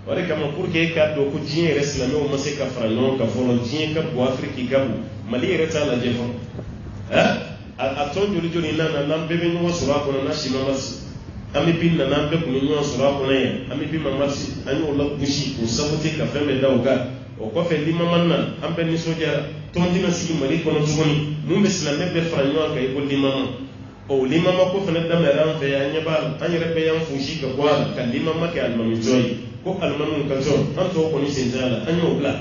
wala kama pour que ka do ko jien reslame o mase ka frano ka fo jien ka bo afriki ka bu mali reta la jefo a ton joli joli nan bebe no sura ko na shi mamas ami bin nan be ko no sura ko na ami bin mamas anyo la bushi ko sabote ka fe me dawga o ko fe lima manna ambe ni soja tondina sigi mali kono tugoni mumbe silame be franyo ka ibo lima o lima ma ko fene da meran fe ya nyaba anyere be yan fushi ka kwa ka lima ma ke almami joy ko almanu ka jo anto ko ni sinjala anyo bla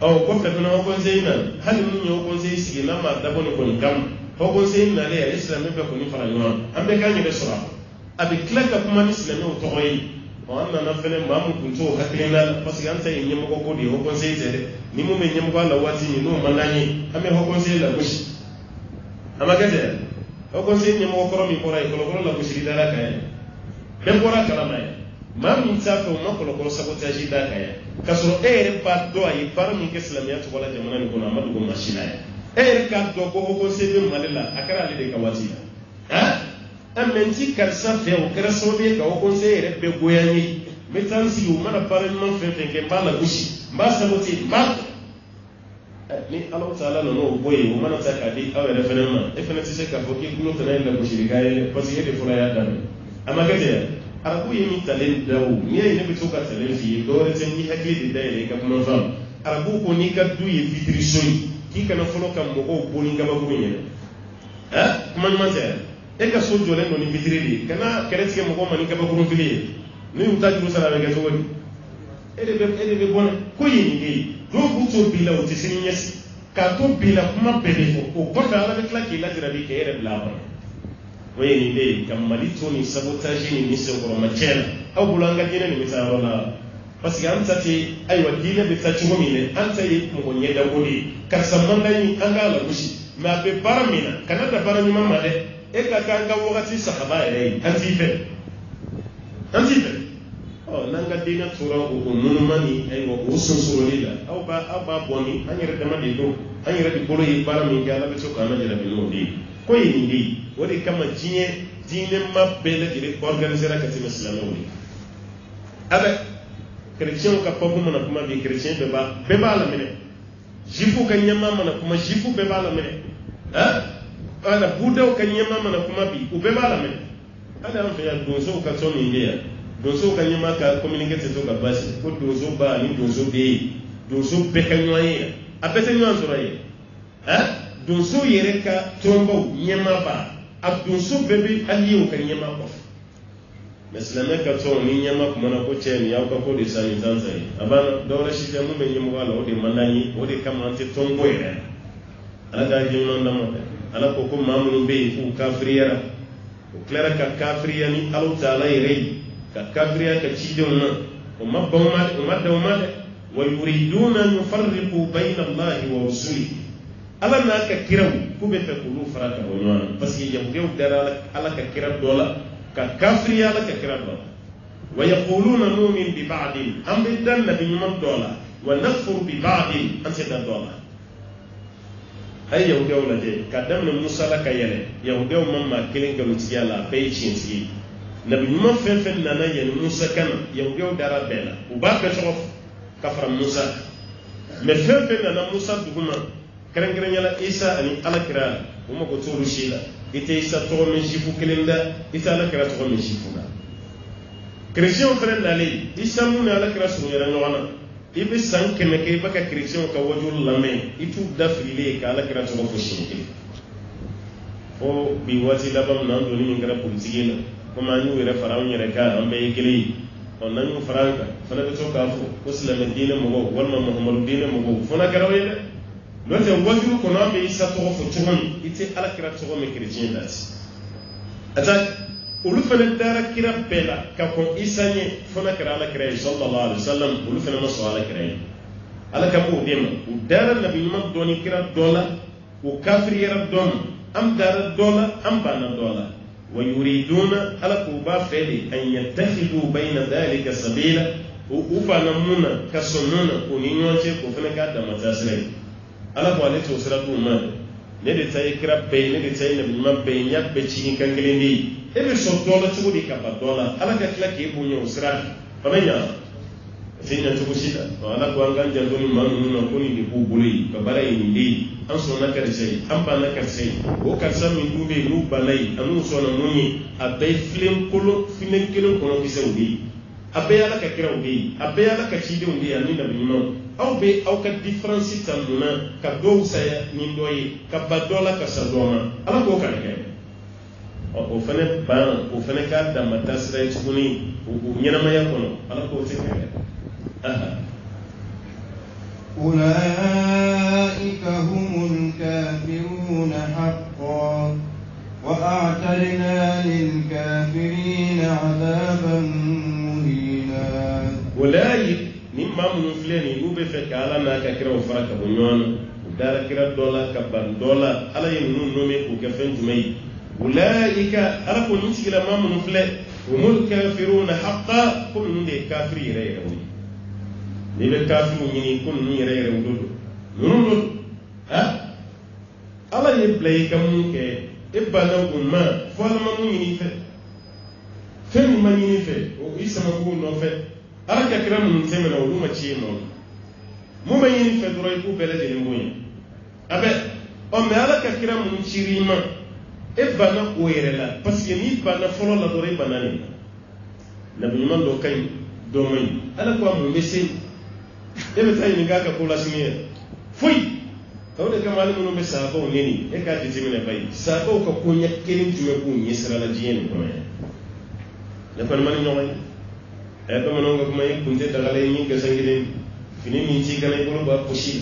o ko fe no ko zeina hali mun yo ko zei sigi na ma da boni ko ni kam ko ko zeina le islam be ko ni franyo ambe ka nyebe sura abi klaka kuma ni islam o to yi o anna na fene mamu kunto hakilina parce que anta yin nyemo ko di ho conseil tere ni mu men nyemo la wati ni no manani ame ho conseil la bushi amagate ho conseil nyemo ko mi pora ko la bushi dara kay ben pora kala may mam ni ta ko ma ko sabotage da kay kasro ere pa do ay par mi ke islamiyat wala jamana ni ko na madu ko mashina ere ka do ko ho conseil be malala akara le de kawati amenti karsa fe o kera sobe ka o conseiller be goyani metansi o mana parlement fe ke bala gushi mba saboti mba ni Allah taala no boye o mana ta ka di awe referendum e fena tise ka foki kuno tana la gushi gaye parce que de fura ya dan amagate arabu yimi talen dawo ni ne bi to ka talen fi do re ten ni hakli di dai ka kuma fam arabu ko ni ka du ye vitri soyi ki kana folo kam mo ko boni ngaba ko ni kuma ni mate e ka so jole no ni vitrili kana keretse mo ko mani ka ba ko fili ni uta ju sala be gaso woni ede be bona ko yini ngi do bu to bila o tisini nyasi ka to bila kuma bele ko ko ta ala be kla ki la dira bi ke ere bla ba wayini de kam mali to ni sabotage ni se ko ma chela aw bulanga dina ni mitaro la parce que anta ti aywa dina be ta chugo mine anta yi mo nyeda godi ka samanda ni anga la bushi ma be paramina kana da paramina ma de e ka kanga wakati sahaba ere antife o nanga dina tura o munumani ay wo ususuro lila au ba boni anyere dama de do anyere di bolo yi bara mi gala be to kana jira be no di ko yi ndi wodi kama jinye dine mabele dire organiser ka ti islami woni abe chrétien ka popo mana kuma bi chrétien be ba la mene jifu ka nyama mana kuma jifu be ba la mene ana budaw ka nyema mana kuma bi ube bala men ada an ya donso ka to ni ngeya donso ka nyema ka communicate to ka basi ko donso ba ni donso be donso bɛɛ ka ɲɔgɔn ye a bɛɛ tɛ ɲɔgɔn sɔrɔ ye donso yɛrɛ ka tɔnbaw ɲɛmaaba a donso bɛɛ bɛ hali ye o ka ɲɛmaa kɔfɛ mɛ silamɛ ka tɔn ni ɲɛmaa kumana ko cɛ nin y'aw ka ko de sa nin tan sa ye a banna dɔwɛrɛ si tɛ mun bɛ ɲɛmɔgɔ la o de man d'an ye o de kama an tɛ tɔnko yɛrɛ ala k'a ɲɛɲuman d'an ma dɛ ala ko maa minnu bɛ yen k'u kafiriyara o tilara ka kafiriya ni Alahu Taala yɛrɛ ye ka kafiriya ka cidenw na o ma dan o ma dɛ wa yuriduna an yufarriqu bayna Allahi wa rusulihi ala n'a ka kiraw k'u bɛ fɛ k'olu fara ka bɔ ɲɔgɔn na parce que yahudiyaw dara ala ka kira dɔ la ka kafiriya ala ka kira dɔ la wa yaquluna nu'minu bi ba'din an bɛ da nabi ɲuman dɔ la wa nakfuru bi ba'din an tɛ da dɔ la a ye yahudiyaw lajɛ ka daminɛ Musa la ka yɛlɛ yahudiyaw ma maa kelen nkalontigiya la a bɛɛ ye tiɲɛtigi ye nabi ɲuman fɛn fɛn nana yanni Musa ka na yahudiyaw dara bɛɛ la u b'a bɛɛ tɔgɔ ka fara Musa mɛ fɛn fɛn nana Musa duguma kɛrɛnkɛrɛnyala Isa ani alakira o mago t'olu si la i tɛ Isa tɔgɔ mɛn zifu kelen da i tɛ alakira tɔgɔ mɛn zifu la kerecɛnw fɛnɛ nalen Isa mun ni alakira surunyara ɲɔgɔn na i bɛ san 100 kɛ i bɛ ka kerecɛnw ka wajulu lamɛn i t'u da fililen ka alakira tɔgɔ fɔ siɲɛ kelen fo bi waati laban min na an donni min kɛra politiki la komi an y'u yɛrɛ fara anw yɛrɛ kan an bɛɛ ye kelen ye n'an y'u fara an kan fana bɛ to k'a fɔ ko silamɛ diinɛ mɔgɔw walima Muhamadu diinɛ mɔgɔw fana kɛra o ye dɛ n'o tɛ wajulu kɔnɔ an bɛ Isa tɔgɔ fɔ cogo min i tɛ alakira tɔgɔ mɛn kerecɛn da ten a ta olu fana dara kira bɛɛ la ka kɔn Isa ɲɛ fana kɛra alakira ye sallallahu alaihi wasallam olu fana ma sɔn alakira ye ala ka b'o de ma u dara nabi ɲuman dɔ ni kira dɔ la u kafiriyara dɔ ma an dara dɔ la an banna dɔ la wa yuriduna ala k'u b'a fɛ de an yattakhidhu bayna dhalika sabila u banna mun na ka sɔn mun na o ni ɲɔgɔn cɛ k'o fana k'a dama taa sira ye ala ko ale t'o sira d'u ma ne de ta ye kira bɛɛ ye ne de ta ye nabi ɲuman bɛɛ ye n y'a bɛɛ ci ni kan kelen de ye e bɛ sɔn dɔ la cogo di ka ban dɔ la ala ka tila k'e bonya o sira fana ɲa a tɛ ɲa cogo si la ala ko an k'an janto ni maa ninnu na ko nin de b'u bolo ye ka baara ye nin de ye an sɔnna karisa ye an banna karisa ye o karisa min dun bɛ yen n'u banna ye ani n'u sɔnna mun ye a bɛɛ ye filen kelen kɔnɔ kisɛw de ye a bɛɛ ye ala ka kiraw de ye a bɛɛ ye ala ka cidenw de ye ani nabi ɲumanw aw bɛ aw ka différence ta mun na ka dɔw saya ni dɔ ye ka ba dɔ la ka sa dɔ ma ala k'o kana kɛ o fana ban o fana k'a dama taa sira ye tuguni o ɲɛnamaya kɔnɔ ala k'o tɛ kɛ أولئك هم الكافرون حقا وأعتدنا للكافرين عذابا مهينا أولئك مما منفلني وبفك على ما كروا فرق بنيان ودار كرا دولا كبان دولا على ينون نومي وكفن جمي أولئك أركوا نسكي لما منفلن هم الكافرون حقا كل من كافر يريد ni bɛ kafiriw ɲini ko ninnu yɛrɛ yɛrɛ do ninnu do ala ye bila i ka mun kɛ e banna o ma fo ala ma mun ɲini i fɛ fɛn min ma ɲini i fɛ o i samakow nɔfɛ ala ka kira minnu tɛmɛna olu ma ci e ma mun ma ɲini i fɛ dɔrɔn i k'u bɛɛ lajɛlen bonya a bɛ mɛ ala ka kira minnu ciri i ma e banna o yɛrɛ la parce que n'i banna fɔlɔ la dɔrɔn i banna nin na nabi ɲuman dɔ ka ɲi dɔ ma ɲi ala ko a mun bɛ se e bɛ taa ɲininka ka ko lasini yɛ foyi o de kama ale minnu bɛ sahabaw neni e k'a jateminɛ ba ye sahabaw ka ko ɲɛ kelen jumɛn k'u ɲɛ sira la diɲɛ nin kɔnɔ yan ne kɔni ma ni ɲɔgɔn ye bamananw ka kuma ye kun tɛ dagala ye min gɛsɛn kelen fini min ci kana i bolo b'a gosi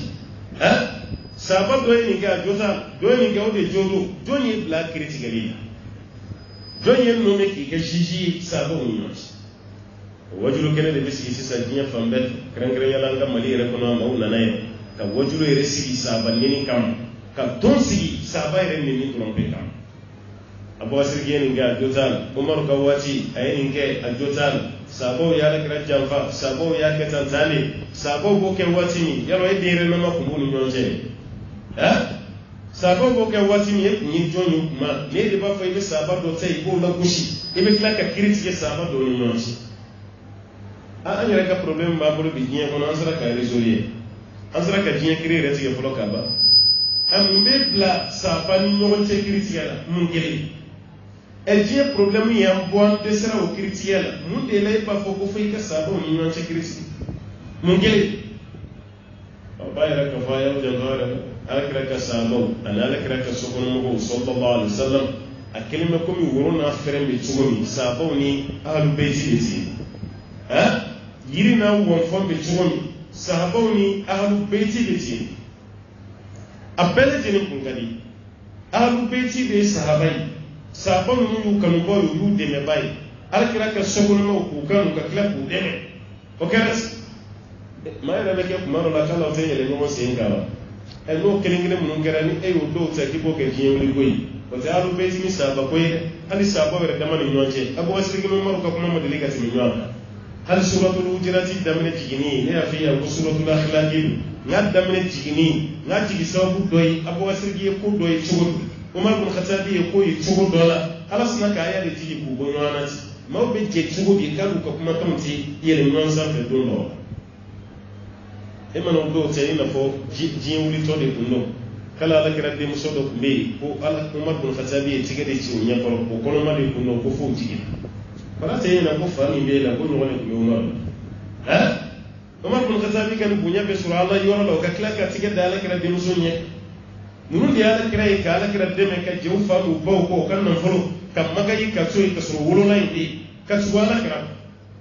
sahaba dɔ ye nin kɛ a jo t'a dɔ ye nin kɛ o de jo do jɔn ye bila kiri tigɛli la jɔn ye nɔmɛ k'i kɛ sisi ye sahabaw ni ɲɔgɔn cɛ wajulu kɛnɛ de bɛ sigi sisan diɲɛ fan bɛɛ kɛrɛnkɛrɛnyala an ka mali yɛrɛ kɔnɔ maaw nana yan ka wajulu yɛrɛ sigi sahaba neni kama ka tɔn sigi sahaba yɛrɛ neni dɔrɔn bɛɛ kama abubakar ye nin kɛ a jo t'a la umaru ka waati a ye nin kɛ a jo t'a la sahabaw y'a lakira janfa sahabaw y'a kɛ tan tan de sahabaw b'o kɛ waati min yarɔ e denyɛrɛnama kun b'u ni ɲɔgɔn cɛ sahabaw b'o kɛ waati min e kun ye jɔn ye kuma ne de b'a fɔ i bɛ sahaba dɔ ta i b'o lagosi i bɛ tila ka kiri tigɛ sahaba dɔw ni ɲɔgɔn cɛ an yɛrɛ ka problème b'a bolo bi diɲɛ kɔnɔ an sera ka résoudre ye an sera ka diɲɛ kiri yɛrɛ tigɛ fɔlɔ ka ban mun bɛ bila sahaba ni ɲɔgɔn cɛ kiri tigɛ la mun kelen diɲɛ problème ye an bɔ an dɛsɛra o kiri tigɛ la mun de la e b'a fɔ ko fo i ka sahabaw ni ɲɔgɔn cɛ kiri tigɛ mun kelen bayra ka fa ya jawara alakira ka sahaba an alakira ka sokon mo sallallahu alaihi wasallam akelime ko mi worona fere mi tugomi sahaba ni ahlul bayti beti yirina won fo mi tugomi sahaba ni ahlul bayti beti abele jeni kungadi ahlul bayti be sahabai sahaba ni yu kanu ko yu de me bai alakira ka sokon mo ku kanu ka kila ku de o keres ma era ke kuma la kala te yele mo se ngara e no kelingire mun ngara ni e o do ta ki bo ke jiyen koyi o ta ahlul bayti mi sahaba koyi ali sahaba wera dama ni nyonje abu wasri ki mo maro ka kuma mo delika ti nyonje hal suratul hujurat damne jigini ne afiya ko suratul akhlaq ngad damne jigini ngad jigi sabu doyi abu wasri ko doyi chugo umar bin khattabi ko yi chugo dola alasna ka aya de jigi bu bo nwanati maw be je chugo bi kalu ko kuma kamti yele nyon sa fe do no e man do te ina fo ji wuli to de kundo kala la kira de muso do be ko ala umar bin khattabi tigade ci nya ko ko no ma de kundo ko fo jigi fala te ina ko fami be la ko no wala ko umar umar bin khattabi kan bunya be sura allah yoro lo ka kila ka tigade ala kira de muso nye nunu de ala kira ka ala kira de me ka jew fa mu bo ko kan non folo kam magayi ka so ka so wolo la indi ka so ala kira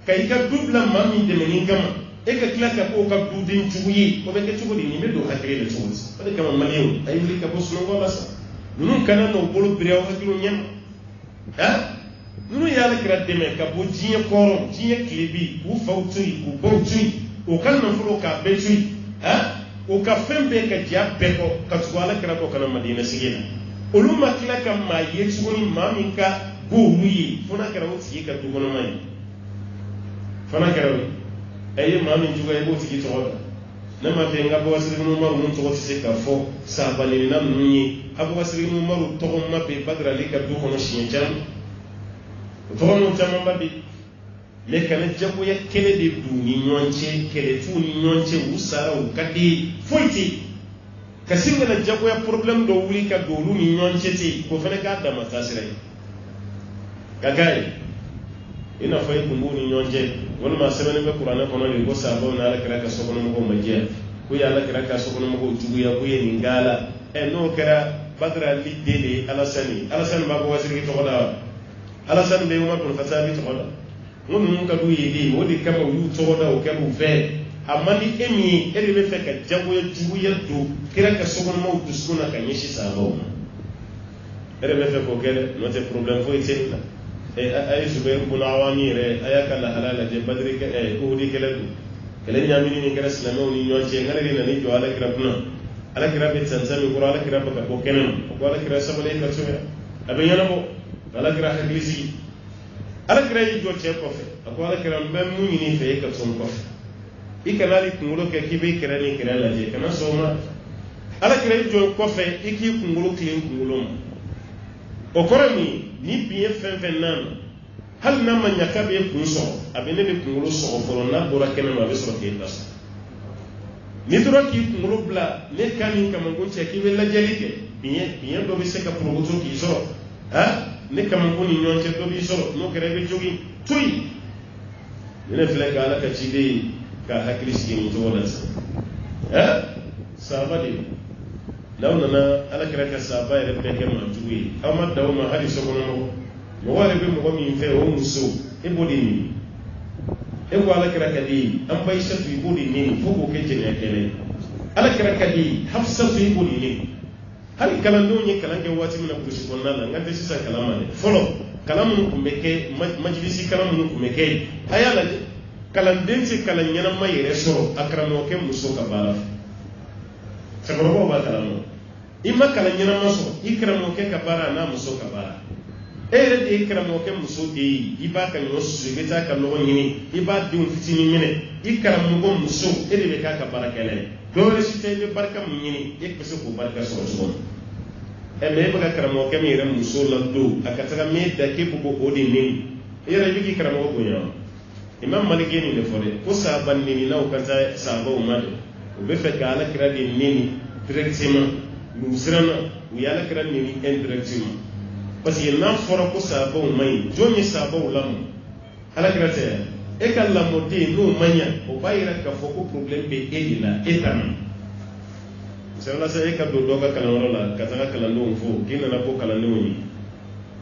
kai ka dubla mami de me ngama e ka kila ka ko ka dudin chuyi ko be ke chugo ni me do hakire de chugo wala kama maliyo ay wuli ka bosu ngo basa nunu kana no bolo briaw hakilo nyam nunu yala kira deme ka bo jiye koro jiye klibi u fawtui u bawtui o kan no furo ka betui o ka fembe ka jabbe ko ka swala kira ko kana madina sigina uluma kila ka ma yetsuni maminka bo wuyi fona kira o tiye ka dugono mai fona kira ay mamin juga e bo tiye to na ma fe nga bo wasiri no maru mun to se ka fo sa balini na nunyi abu wasiri no maru to ma be badra le ka du kono shinjan tono jama babi le kana jabu ya kele de du ni nyonche kele fu ni nyonche usara u kadi foiti kasinga na jabu ya problem do wuli ka do lu ni nyonche ti ko fene ka da matasire kagai ina fay kumbu ni nyonche wala ma semene be qur'ana kono le go sabo na la kira ka sokono mo majia ku ya la kira ka sokono mo jugu ya ku ye ngala e no kara badra li dele alasani ba ko wasiri to wala alasan be umar bin khattabi to wala mun ka du yidi wodi kama yu to da o kabu fe amma ni emi ere be fe ka jago ya jugu ya do kira ka sogon mo dusuna ka yeshi sabo ere be fe ko kele no te problem fo ite ay zubair bin awani re ayaka la halala je badri ka uhudi kele kele nyamini ni kala islamo ni nyonche ngare ni ni jo ala kirabna ala kirabe tsansami qur'an ala kiraba ka ko kenen ko ala kiraba sabale ka tsuya abe yana bo ala kira haglisi ala kira yi jo che ko fe ako ala kira mbem mu ni fe ka son ko ikanali kungulo ke kibe kira ni kira la je kana soma ala kira yi jo ko fe iki kungulo klin kungulo o korami ni biye fen nan hal na man yakabe kunso abene be kungulo so ko na bora kene ma be so ke tas ni dura ki kungulo bla ne kani kama gonche ki be la jelike biye do be se ka progoto ki so ne kama ko ni nyonche do bi so no kere be jogi tuy ne fele ka ala ka chibe ka hakriski ni to wala sabadi lawna na ala kere ka saba ere be ke ma juwi amma dawo ma hadi so kono mo wale be mo mi fe o muso e bodi ni e ko ala kere ka di am bay sa tu bodi ni fo ko ke jene kele ala kere ka di hafsa tu bodi ni hali kalando nye kalange wati mina kushi konna la ngate sisa kalama ne folo kalamu kumeke majlisi kalamu kumeke ayala kalandense kalanyana mayere soro akramo ke muso kabara saboro ba kalamu imma kalanyana maso ikramo ke kabara na muso kabara ere de ikramo ke muso de iba kan yosu beta kan no nyini iba dun fitini nyine ikramo go muso ere be ka kabara kele dole site be barka mu nyini ek beso ko barka so so e me ba karamo ke mi ram muso la do akataka me da ke bu ko de ni ere bigi karamo ko nya imam maliki ni le fore ko sa ban ni na o kanta sa ba o made o be fe ka ala kira de ni directement mu sirana u ya la kira ni indirectement parce que na fora ko sa ba o mai joni sa ba o lam ala kira te e ka la mode no manya o bayira ka fo ko problem be edina etana sala sa e ka do ka kalan la ka taga kalan do fo kina na ko kalan do ni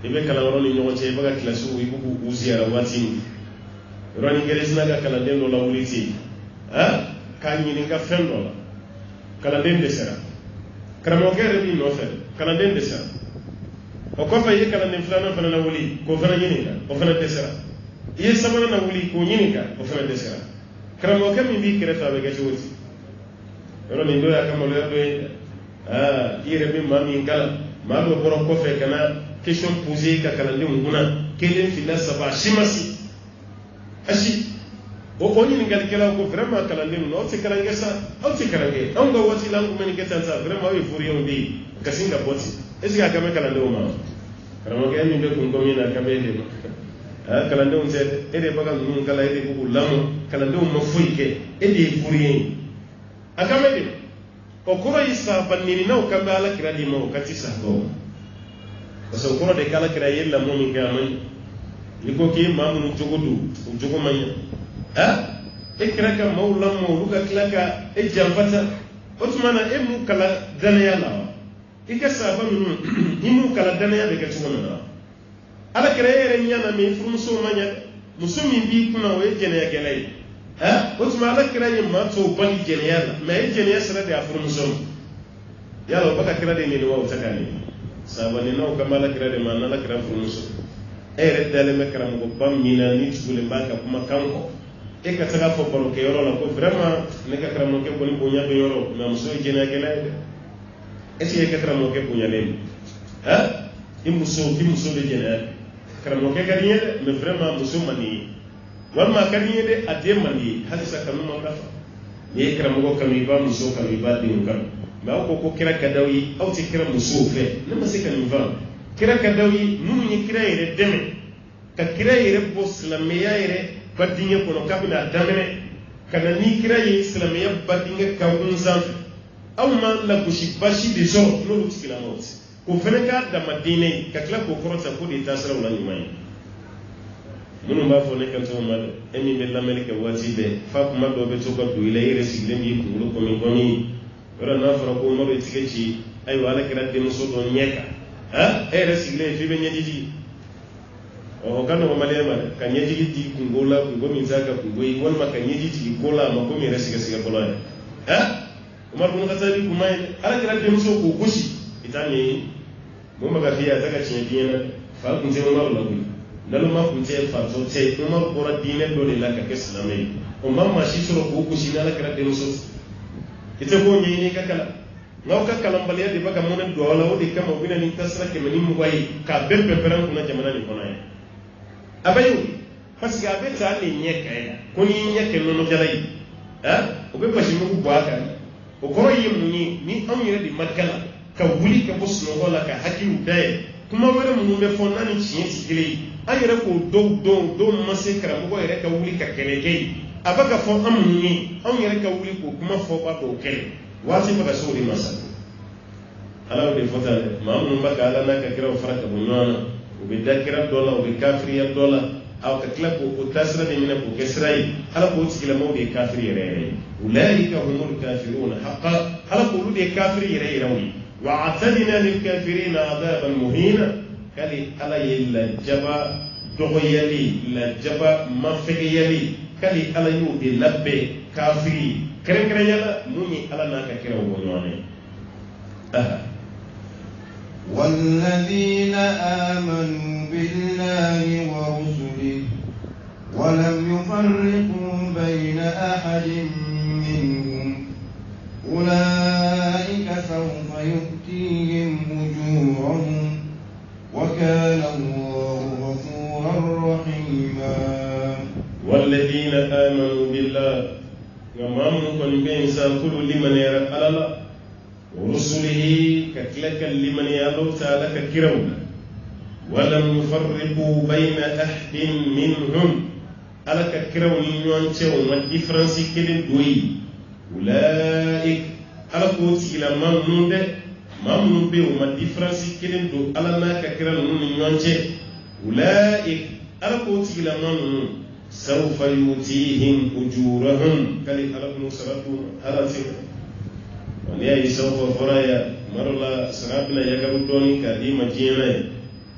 ibe kalan ni nyogo che baga klasu ibu ku uziara wati roni gere sina ga kalan do la wuliti ha ka ni ka fendo la kalan de sera karamo gere ni no fe kalan de sera o ko fa ye kalan fulana fana na wuli ko fana ni o fana de sera ye sabana na wuli ko ni o fana de sera karamo kam bi kire fa be ga wuti roni do ya kam le do ire bi mami kala ma do boro ko fe kana question posée ka kalan de nguna kelen fila saba shimasi ashi o ni ngal kala ko vraiment kalan de no te kalan gesa o te kalan ge on go wati langu men ke tanza vraiment we furi on bi kasinga boti esi ga kame kalan de o ma karamo ke mi be kun ko mi na kabe de kalan de on se ede bagal nun kala ede ko lamo kalan de o ma fuike ede furi akame de o kuro isa banini na o kambe ala kira di mo kati sa ko so kuro de kala kira yella mo mi ga man liko ki mamu jogodu jogo manya ikra ka mawla mawluka klaka e jambata otmana e mu kala danaya la ika saba min imu kala danaya be gatu wana ala kira yere nyana mi furmuso manya musumi bi kuna we jene ya gelai otuma ala kira yi ma to bali jene ya la me jene ya sara da furmuso yalo baka kira de ni wa utakani saba ni no kama ala kira de man ala kira furmuso ere dale me kara mo bam mina ni tugule baka kuma kanko e ka taga fo baro ke yoro la ko vraiment ne ka kara mo ke ko ni bonya be yoro na muso jena ke la e ci e ka kara mo ke bonya le ki muso be jena kara mo ke kariye me vraiment muso mani wamma kariye de ade mani hadisa kanu ma dafa ne kara mo ko kanu ba muso kanu ba din kan ma ko kira kadawi au ti kira muso fe ne ma se kanu va kira kadawi nunu ni kira yere deme ka kira yere bo islamiya yere badinge kono kabila damene kana ni kira yere islamiya badinge kawun zanf aw ma la bushi bashi de so no lu tikila mot ko fene ka da madine ka kila ko korota ko de tasara wala nyumai nunu ba fo ne kan to ma emi be l'amerika wati be fa kuma do be to ko do ile yere sigle mi ko ko mi gomi ora na fara ko mo be tikeci ay wala kira de muso do nyeka era sigle fi be nyejiji o kanu ko malema kan nyejiji di kungola kungo minzaka kungoi won ma kan nyejiji kola ma ko mi resiga siga kola umar bin khattabi kumai ala kira de muso ko kushi itani mo maga fiya daga cin dina fa kun je umar la ku nalu ma kun je fa so te umar ko ra dine do le la ka islamai umma ma shi soro ko kushi ala kira de muso ite ko ni ka kala ngaw ka kalambaliya de baga monen do wala wodi kama bina ni tasra ke mani mu way ka bembe peran kuna jamana ni kona ya abayu parce que abe ta ni nyeka ya ko ni nyeke no jalai o be bashi mu ko aka o ko yim ni am yere di makala ka wuli ka bos no wala ka hakimu dai kuma wala mu be fonna ni chiye sigile ayere ko do mase kara mo yere ka wuli ka keleke abaga fo am am yere ka wuli ko kuma fo ba do kele wasi fa suri masa ala de fota mamun baka ala na ka kira faraka bunwana u be dakira dola u be kafiriya dola aw ka kila ko tasra de mina ko kesrai ala ko tikila mo de kafiri rere ulaika humul kafirun haqqan ala ko de kafiri rere rawi wa atadina lil kafirin adaban muhina kali ala yilla jaba dogoyali la jaba mafegiyali kali ala yu de labbe kafiri keren keren yalla muni ala na ka kira wo nyone والذين آمنوا بالله ورسله ولم يفرقوا بين أحد منهم أولئك سوف يؤتيهم أجورهم وكان الله غفورا رحيما والذين آمنوا بالله ومن كن بين ساكل لمن يرى الله ورسله كتلك لمن يالو تعالى ككرون ولم يفرقوا بين أحد منهم على ككرون ينشأ والدفرنس كده دوي أولئك على قوتي إلى ممنون به وما دفرنس كده دو على ما ككرون ينشأ أولئك على قوتي إلى ممنون سوف يؤتيهم أجورهم كلي على ابن سرطون هذا wani ya isa fa fara ya marola sarabina ya gabu doni ka di majina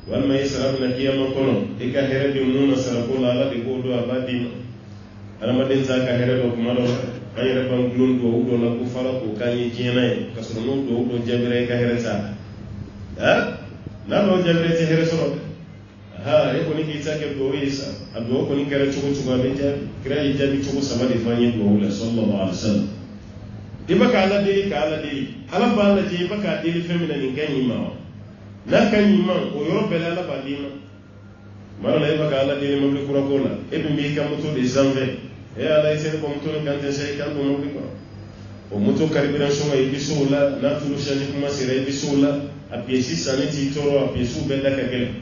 wal mai sarabina kiyama kono ika here bi mun sarakola ala de godo abadi alamadin zaka here do kuma do ay rabban glun do la ku fara ko kanyi jina ka sunu do jabire ka here ta na do jabire te here so ha e ko ni ki take do isa ado ko ni kare chugo be ja kira jabi chugo sabadi fanyi do la sallallahu alaihi wasallam ibaka ala deli ala ba la je baka deli femina ni ganyi ma na kanyi ma o yoro bele ala ba dima mara la ibaka ala deli mabli kura kola e bi mi kam to de zanve e ala ise ko muto ni kante sai kan do mabli ko o muto karibira shonga ibi sola na tulu shani kuma sira ibi sola a piesi saniti toro a piesu benda ka gele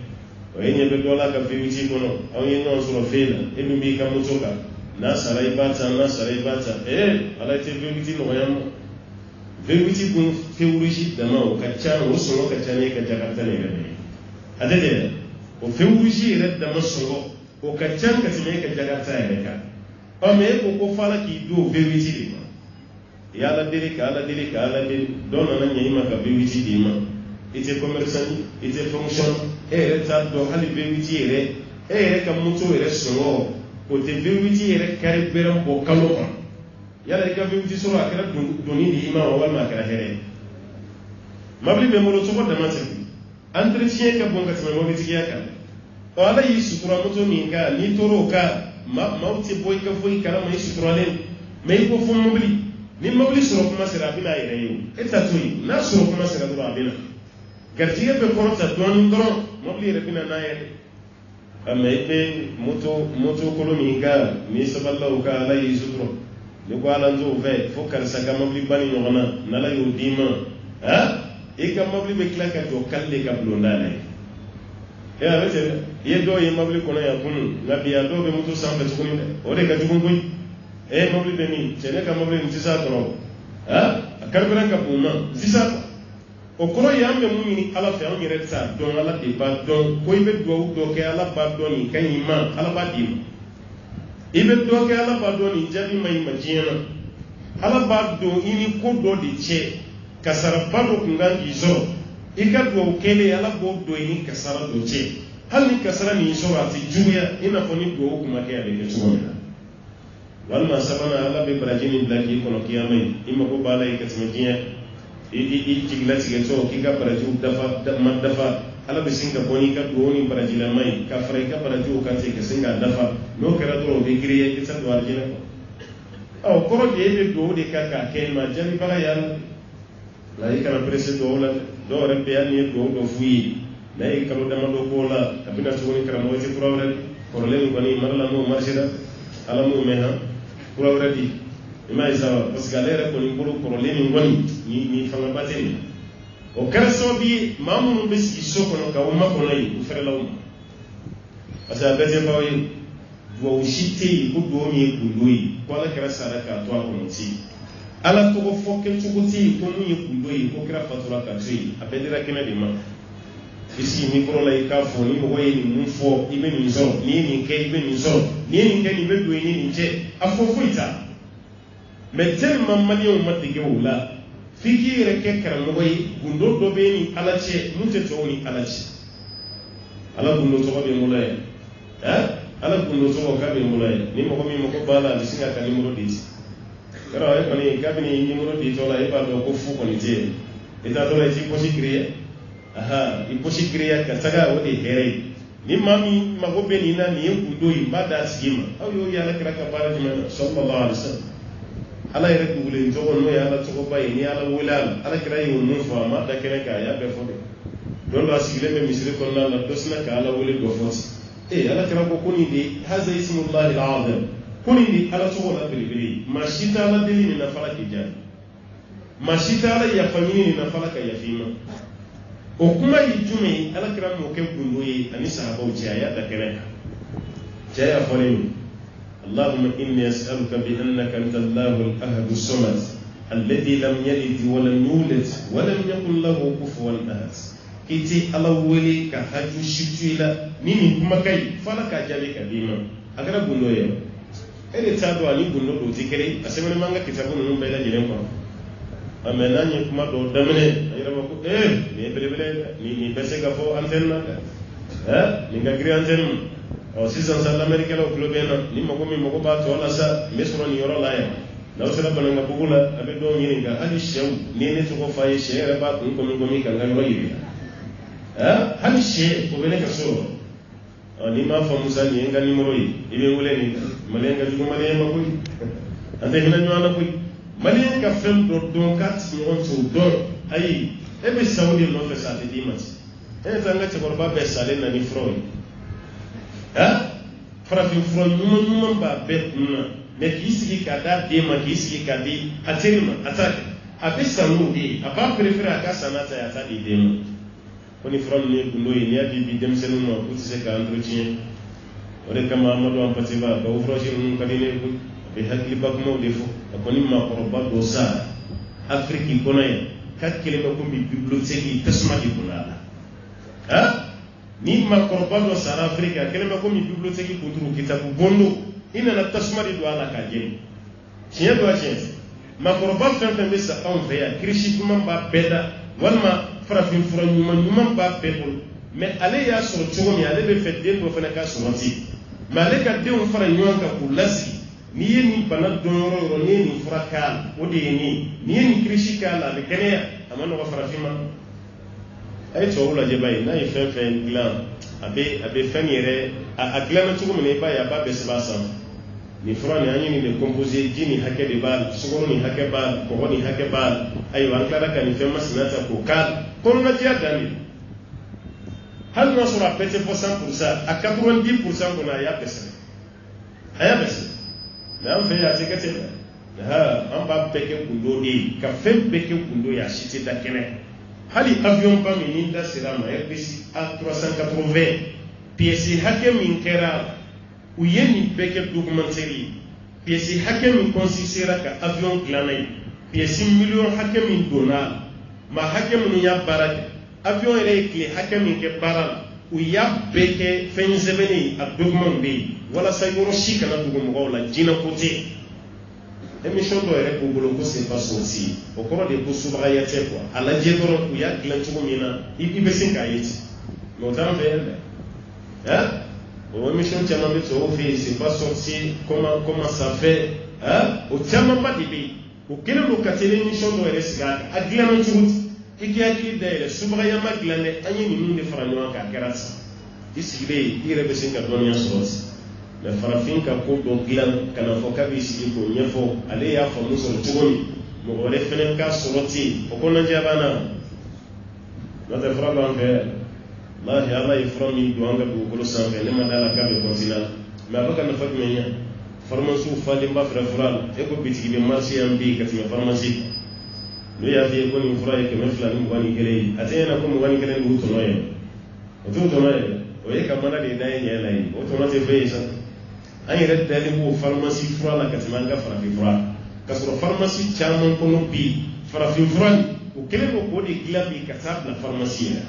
o yenye be dola ka fiwiti kono au yenno sura fela e bi mi kam muto ka na sarai bata ala te vewiti no yam vewiti kun fewruji dama o kaccan o so ka tane ka jakarta ne gabe adede o fewruji red dama so o kaccan ka tane ka jakarta ne ka o me ko fala ki do vewiti di ma ya ala dele dona na nyima ka vewiti di ma ite commerçant ite fonction red ta do hali vewiti red ka muto red so ko te vewiti yere kari beram bo kalo ko yala ka vewiti so akara doni di ima wal ma kara here mabli be molo to da matri entretien ka bon ka tme mo biti ya ka o ala yi sutura moto ni ka ni toro ka mauti boy ka foi kala mai sutura len mai ko fo mabli ni mabli so ko masira bina yere yo etatoyi na so ko masira do abina gartiye be ko ta doni ndoro mabli yere bina na yere amma ipe moto kolomi ga ni saballa ka ala yi sutro ni ko ala nzo ve fo kar saka mabli bani nyona nala yo dima e ka mabli be klaka to kalle ka blonda na e arete ye do ye mabli kono ya kunu ngabi ya do be moto sambe to kunu o de ka jugun koy e mabli be ni tene ka mabli ni tisa to akarbara ka buma zisa o koro yambe mumini ala fe on yere ta don ala de ba don ko ibe do ke ala ba don ni kan ima ala ba di ibe do ke ala ba don ni jabi mai majina ala ba do ini ko do de che kasara ba do kunga izo ika do kele ala bo do ini kasara do che hal ni kasara ni izo ati juya ina foni do kuma ke ale ke tuwa wal ma sabana ala be brajini blaki kono kiyamai imma ko bala ikatmajiya ijiglati ke to kika baraju dafa ala bisinga boni ka duoni barajila mai ka farika baraju ka te ke singa dafa no kera do be griye kita do arjina ko aw koro de be do de ka ka ken ma jani bara yalla la ikana presse do la do re be ani do fuyi la ikalo dama do ko la abina to woni kara mo ti problème problème bani marla mo marjida ala mo meha problème di ima isawa parce que alera ko ni bolo problème ngoni ni fanga bateri o karso bi mamu be si soko no ka umma ko nay u fere law asa bete bawi do ushite ko do mi ko doyi ko la kara saraka to ko nti ala to ko fokke to ko ti ko mu yi ko doyi ko kra fatura ka tri abedira kena de ma isi micro la ka fo ni mo yi ni mu fo ibe ni zo ni ke ibe ni zo ni ke ni be do ni je afo fuita metel mamadi o matige wala fiki reke karam ngoy gundo do be ni alache mute to ni alache ala gundo to be mulay ala gundo to ka be mulay ni mo ko mi mo ko bala ni singa ka numero 10 kara ay ko ni ka be ni numero 10 to la e ba do ko fu ko ni je eta to la ti ko si créer i ko si créer ka taga o de here ni mami ma ko be ni na ni gundo yi ba da sigima aw yo ya la kra ka bara ni sallallahu alaihi wasallam ala yɛrɛ dugulen tɔgɔ n'o ye ala tɔgɔba ye ni ala wele ala kira ye mun fɔ a ma da kɛnɛ kan a y'a bɛɛ fɔ de don dɔ a sigilen bɛ misiri kɔnɔna la dɔ sina ka ala wele dɔ fɔ ten ala kira ko nin de haza ismullahi al-azam ko nin de ala tɔgɔ la belebele maa si tɛ ala deli nin na fala k'i jaabi maa si tɛ ala yafa ɲini nin na fala ka yafa i ma o kuma ye jumɛn ye ala kira m'o kɛ gundo ye ani sahabaw cɛ a y'a da kɛnɛ kan cɛ y'a fɔ ne min اللهم إني أسألك بأنك أنت الله الأحد الصمد الذي لم يلد ولم يولد ولم يكن له كفوا أحد كيتي على ولي كهجو شتويلا نيني كمكاي فلا كجابي كديما أكره بندويا إذا تابوا أني بندو دوتي كري أسمع مانغا كتابون نون بيلا جيران كم amena ni kuma do damene ayira ko ni belebele ni besega fo antenne ni ngagri antenne o sisan sa l'Amérique la club ena ni mako ba to la sa mesro ni yoro la ya na usira bana ngabugula abe do nyini nga hali shew ni ne to ko faye shere ba ko mi kan ga royi hali she ko bele ka so ni ma fa musa ni nga numero yi ibe wole ni malenga jugo malenga ko ande hina nyana ko malenga fem do don kat ni on so do ay ebe saudi no fe sa te dimati tanga ci korba be sale na ni froy farafin froy nyuma ba be me kisi kada de ma kisi kadi atirma attaque abe sanu di aba prefera ka sanata ya tadi de ma koni froy ne kundo ni adi bi dem senu no ko se ka entretien ore kama amado ampati ba ko froy nun kadine ko be hakli ba ko defo koni ma korba do sa afriki konaye katkele ko mi bibliothèque tasma di kunala ni ma korba do sara afrika kelema ko mi bibliothèque ko turu kitabu bondo ina na tasma di do ala ka je tiens do tiens ma korba fente mesa on veya krishi kuma ba beda walma farafin fura nyuma ba pebul mais ale ya so chogo mi ale be fedde do fena ka soroti ma ale ka de on fara nyonka ku lasi ni yeni bana donoro ni ni fura kal odi ni ni krishi kala be kenya amano ko farafin ma ay to wala je bay na ifen fen glan abe fen yere a glan to ko ne bay aba be sebasa ni fura ni anyi ni de composer dini hake de bal sugoro ni hake bal ko ni hake bal ay wan kala kan fen masinata ko kal kon na dia dani hal no sura pete pour 100% a 90% ko na ya pesa aya pesa na am fe ya sekete an ba peke kundo di ka fen peke kundo ya shite da kene hali avion pa min da sirama Airbus A380 pièce hake min kera u yeni peke documentaire pièce hake min consistera ka avion glanay pièce million hake min dona ma hake min ya barak avion ere kle hake min ke baral u ya peke fen zebeni a document be wala sa yoro shika na dugo la jina côté émission do ere ko bolo ko c'est pas sorti o ko de ko suba ya te ko ala je doro ku ya glan tugo mina ibe sin ka yiti no tan fe o émission chama be to fi c'est pas sorti comment ça fait o chama ba dibi o kele lo katele émission do ere siga a glan tugo iki de suba ya ma glan anyi ni de faranyo ka kerasa isile ire be sin ka donya sorti le farafin ka ko do gilan kana fo ka bi sigi ko nyefo ale ya fo muso tugoni mo wala fenen ka soroti o ko nan jabana no te faraban be la ya la iframi do anga do ko sanbe ne madala ka be kontina ma baka na fatme nya farmansu fali mba fra e ko bitigi be marché ambi ka ti farmasi no ya fi ko ni fura e ke me flani mo wani gele atena ko mo wani gele do to noye o to noye o e ka mana de dai nya lai o to no te fe isa an yɛrɛ dalen ko pharmacie fura la ka tɛmɛ an ka farafin fura ka sɔrɔ pharmacie caman kɔnɔ bi farafin fura o kɛlen don k'o de dilan bi ka taa bila pharmacie yɛrɛ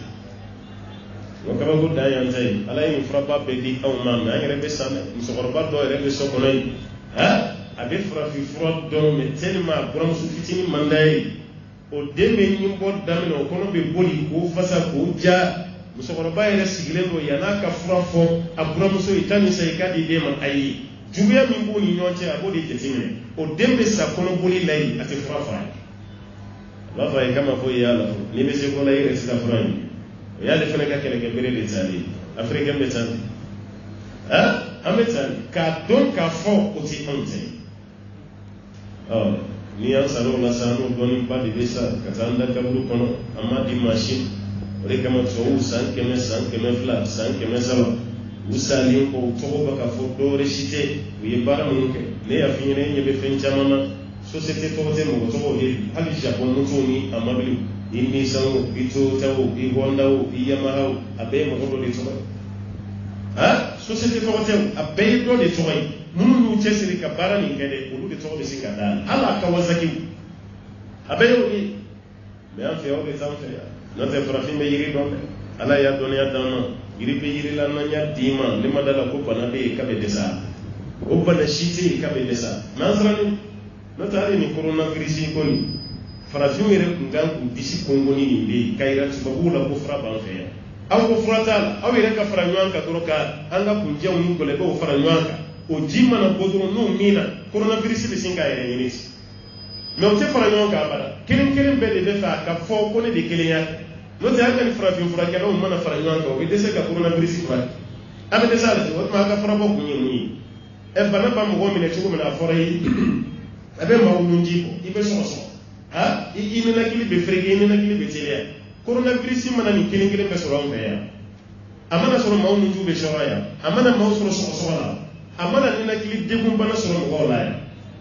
o kabako dan yan ta ye ala ye nin furaba bɛɛ di anw ma mɛ an yɛrɛ bɛ san dɛ musokɔrɔba dɔw yɛrɛ bɛ so kɔnɔ yen a bɛ farafin fura dɔn mɛ tellement a buramuso fitinin man d'a ye o den bɛ ɲin bɔ daminɛ o kɔnɔ bɛ boli k'o fasa k'o ja musokɔrɔba yɛrɛ sigilen don yan'a ka fura fɔ a buramuso ye taa nin san i ka di den ma ayi juguya min b'u ni ɲɔgɔn cɛ a b'o de jateminɛ o den bɛ sa kɔnɔboli la yen a tɛ fura fa ye a b'a fɔ a ye kama fɔ i y'a la n'i bɛ se ko la i yɛrɛ tɛ ka fura ɲini o y'ale fana ka kɛlɛkɛ bere de taalen afirikɛn bɛ taa ten an bɛ taa k'a dɔn k'a fɔ o tɛ anw tɛ ni y'an sara o la sa n'o dɔɔnin ba de bɛ sa ka taa an da kaburu kɔnɔ an m'a di mansin o de kama tubabuw san 100 san 200 san 300 u salen kɔ u tɔgɔ bɛ ka fɔ dɔwɛrɛ si tɛ u ye baara minnu kɛ ne y'a f'i ɲɛna e ɲɛ bɛ fɛn caman na société tɔgɔ tɛ mɔgɔ tɔgɔw de hali japon motow ni a mɔbiliw i Nissan o i Toyota o i Honda o i Yamaha o a bɛɛ ye mɔgɔ dɔ de tɔgɔ ye société tɔgɔ tɛ a bɛɛ ye dɔ de tɔgɔ ye minnu y'u cɛsiri ka baara nin kɛ dɛ olu de tɔgɔ bɛ se ka d'a la hali a Kawasaki a bɛɛ y'o ye mais an fɛ aw de t'an fɛ yan n'o tɛ farafin bɛ yiri dɔn dɛ ala y'a dɔnniya d'an ma yiri bɛ yiri la n'an y'a d'i ma ne ma da la ko bana bɛ yen k'a bɛ dɛsɛ o bana si tɛ yen k'a bɛ dɛsɛ mais an sera ni n'o tɛ hali ni coronavirus kɔni farafin yɛrɛ kun kan k'u disi kɔngɔni nin bɛ yen ka yira tubabuw la ko fura b'an fɛ yan aw ko fura t'a la aw yɛrɛ ka fara ɲɔgɔn kan dɔrɔn ka an ka kuncɛw ni gɔlɛbɛw fara ɲɔgɔn kan o ji mana bɔ dɔrɔn n'o min na coronavirus bɛ sin k'a yɛrɛ ɲini mɛ o tɛ fara ɲɔgɔn kan abada kelen kelen bɛɛ de bɛ fɛ a ka fɔ ko ne de kelenya n'o tɛ an ka ni farafin furakɛlaw mana fara ɲɔgɔn kan o bɛ dɛsɛ ka coronavirus furakɛ a bɛ dɛsɛ a la o tuma a ka farabɔ kun ye mun ye bana ba mɔgɔ minɛ cogo min na a fɔra ye a bɛ maaw nun ji bɔ i bɛ sɔgɔsɔgɔ i ninakili bɛ fereke i ninakili bɛ teliya coronavirus mana nin kelen kelen bɛ sɔrɔ an fɛ yan a mana sɔrɔ maaw nun bɛ sɔrɔ yan a mana maaw sɔrɔ sɔgɔsɔgɔ la a mana ninakili degun bana sɔrɔ mɔgɔw la yan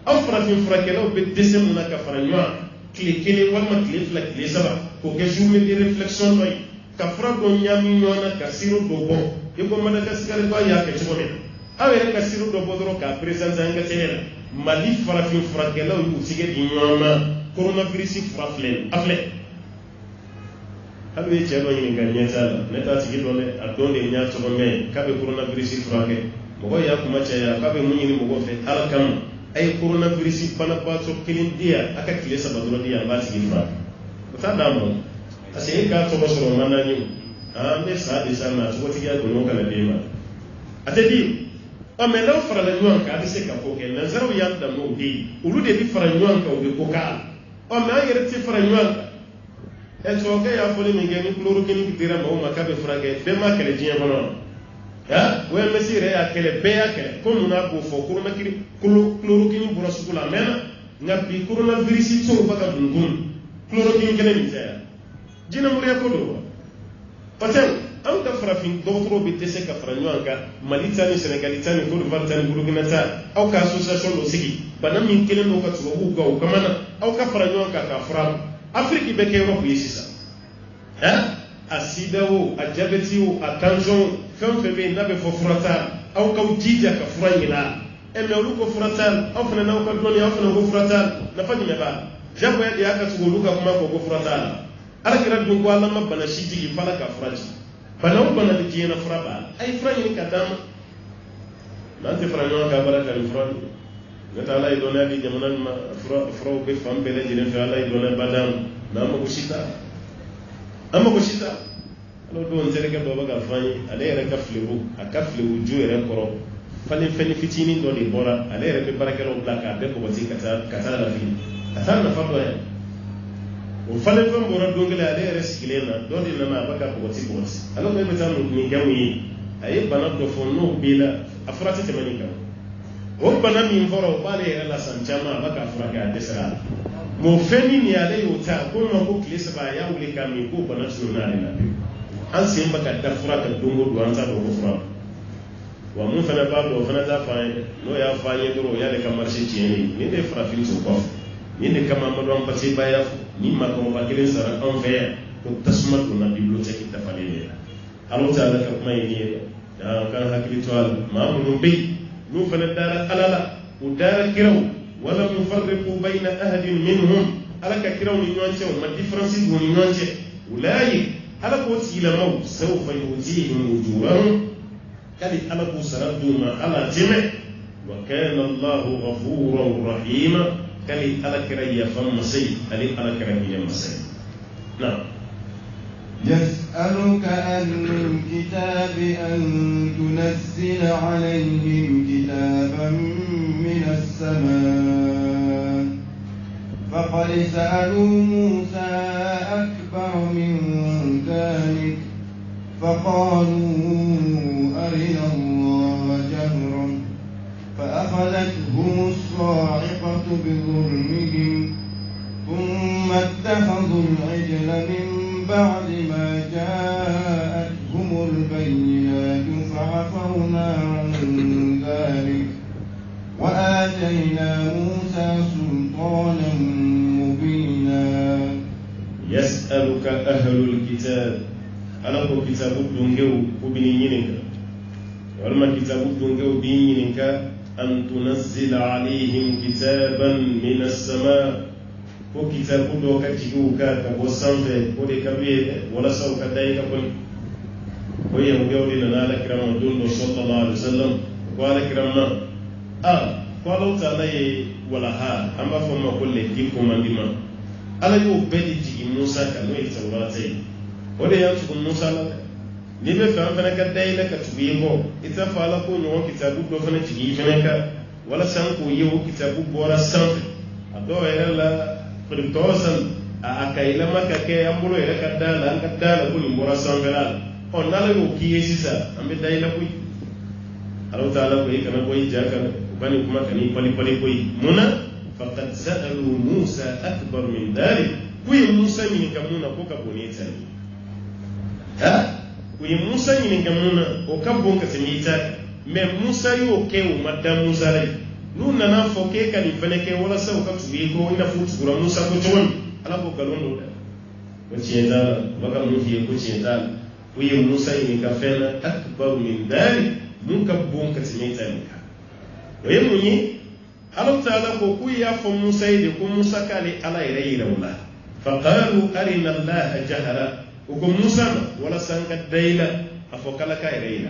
aw farafin furakɛlaw bɛ dɛsɛ mun na ka fara ɲɔgɔn tile kelen walima tile fila tile saba k'o kɛ journée de réflexion dɔ ye ka fura dɔ ɲami ɲɔgɔn na ka siro dɔ bɔ i ko Madagascar ba y'a kɛ cogo min na aw yɛrɛ ka siro dɔ bɔ dɔrɔn k'a présenté an ka télé la Mali farafin furakɛlaw y'u tigɛ di ɲɔgɔn ma coronavirus fura filɛ a filɛ hali ye cɛ dɔ ɲininka ɲɛ t'a la ne t'a tigi dɔn dɛ a dɔn de ɲa tɔgɔ mɛn k'a bɛ coronavirus furakɛ mɔgɔ y'a kuma caya k'a bɛ mun ɲini mɔgɔ fɛ ala kama a ye coronavirus banabaatɔ kelen di yan a ka tile saba dɔrɔn di yan a b'a tigi furakɛ o t'a d'a ma parce que e k'a tɔgɔ sɔrɔ o man d'an ye an bɛ sa de sa ma cogotigiya gɔnɔ kana d'e ma a tɛ di mɛ n'aw farala ɲɔgɔn kan a bɛ se ka ko kɛ nanzaraw y'an dan n'o de ye olu de bɛ fara ɲɔgɔn kan u bɛ ko k'a la mɛ an yɛrɛ tɛ fara ɲɔgɔn kan tubabu y'a fɔli min kɛ ni chloroquine dira mɔgɔw ma k'a bɛ furakɛ bɛɛ ma kɛlɛ diɲɛ kɔnɔ OMS yɛrɛ y'a kɛlɛ bɛɛ y'a kɛlɛ ko mun n'a b'o fɔ chloroquine bɔra sugu la a mɛnna nka bi coronavirus tɔw bɛ ka dundun chloroquine kelen min tɛ yan jinɛmɔgɔya ko don wa parce que an ka farafin dɔgɔtɔrɔw bɛ dɛsɛ ka fara ɲɔgɔn kan Mali ta ni Senegal ta ni Côte d'Ivoire ta ni Burkina ta aw ka association dɔ sigi bana min kelen don ka tubabuw kan o kama na aw ka fara ɲɔgɔn kan k'a fura Afrique bɛ kɛ Europe ye sisan a sida o a jabɛti o a tension o fɛn o fɛn bɛ yen n'a bɛ fɔ fura t'a la aw k'aw jija ka fura ɲini a la mɛ olu ko fura t'a la aw fana n'aw ka dɔnni aw fana ko fura t'a la nafa jumɛn b'a la jagoya de y'a ka tugu olu ka kuma fɔ ko fura t'a la Alakira dun ko Ala ma bana si jigi f'a la ka fura jigi bana o bana bɛ diɲɛ na fura b'a la a ye fura ɲini ka d'a ma n'an tɛ fara ɲɔgɔn kan a bara ka nin fura n'o tɛ Ala ye dɔnniya di jamana min ma furaw bɛ fan bɛɛ lajɛlen fɛ Ala ye dɔnniya ba d'an ma n'an mago si t'a la an mago si t'a la ala don n terikɛ dɔ bɛ ka fɔ an ye ale yɛrɛ ka filebu a ka filebu ju yɛrɛ kɔrɔ falen fɛn fitinin dɔ de bɔra ale yɛrɛ bɛ baarakɛlaw bila k'a bɛɛ bɔgɔti ka taa lafili a t'a nafa dɔ yan o falen fɛn bɔra don kelen ale yɛrɛ sigilen na dɔ de nana a bɛ ka bɔgɔti ala ko e bɛ taa nin kɛ mun ye a ye bana dɔ fɔ n'o b'i la a fura tɛ tɛmɛ nin kan o bana min fɔra o b'ale yɛrɛ la san caman a bɛ k'a furakɛ a dɛsɛra a la mɛ o fɛn min ni ale y'o ta ko ma ko tile saba a y'a wuli k'a min k'o bana tunun n'ale la an sen bɛ ka da fura kan don o don an t'a dɔn ko fura wa mun fana b'a dɔn o fana t'a fɔ an ye n'o y'a fɔ an ye dɔrɔn o y'ale ka marché tiɲɛni ye nin de ye farafin to kɔfɛ nin de kama an ma dɔn an basebaya fɔ ni maakɔrɔba kelen sara anw fɛ yan ko tasuma donna bibliothèque dafalen de la ala t'a la ka kuma ye nin ye dɛ k'an hakili to a la maa minnu bɛ yen n'u fana dara ala la u dara kiraw wala yufarriqu bayna ahadin minhum ala ka kiraw ni ɲɔgɔn cɛ u ma différence don ni ɲɔgɔn cɛ ulayi ala k'o tigilamɔgɔw sawfa yu'tihim ujurahum kali ala k'u sara d'u ma ala tɛmɛ wa kana Allahu ghafuran rahima kali ala kɛra yafan masa ye ale ala kɛra hinɛ masa ye na يسألك أهل الكتاب أن تنزل عليهم كتابا من السماء فقد سألوا موسى أكبر من ذلك فقالوا أرنا الله جهرا فأخذتهم الصاعقة بظلمهم ثم اتخذوا العجل من بعد ما جاءتهم البينات فعفونا عن ذلك وآتينا موسى سلطانا مبينا يسألك أهل الكتاب أنا كتاب الدنجو وبنينك ولما كتاب الدنجو بينك أن تنزل عليهم كتابا من السماء ko kitabu do ka jigu ka bo sanfɛ ko de ka be wala saw ka dai ka kon ko ye mo gawri na ala kirama don do sallallahu alaihi wasallam ko ala kirama ko Allah ta'ala ye wala ha amba fo ma ko le di ko mandima ala yo bedi jigi Musa ka no Tawrata o de yan tugu Musa la ni be fam fana ka dayla ka tugu ko ita fala ko no kitabu do fana jigi fana ka wala san ko yewo kitabu bora san ado la firtosan a akaila maka ke ambulo ere kadala an kadala ko bora san fana on nala yo kiyesi sa ambe dayla ko Allah Ta'ala ko kana ko jaka bani kuma kani pali ko muna faqad sa'alu Musa akbar min dhalik kuyi Musa ni kamuna ko ka bonita ni kuyi Musa ni kamuna o ka bonka semita me Musa yo ke o madam Musa rai nuna na foke ka ni fene ke wala sa o ka tubi ko ina futu gura Musa ko ton ala ko galon do ko cienta baka mu fi ko cienta kuyi Musa ni ka fena akbar min dhalik mun ka bonka semita ni ka oye munyi Allah Ta'ala ko ku ya fa Musa de ko Musa kale ala ire wala fa qalu arina Allah jahara ko Musa wala sanga dayla afokala ka ire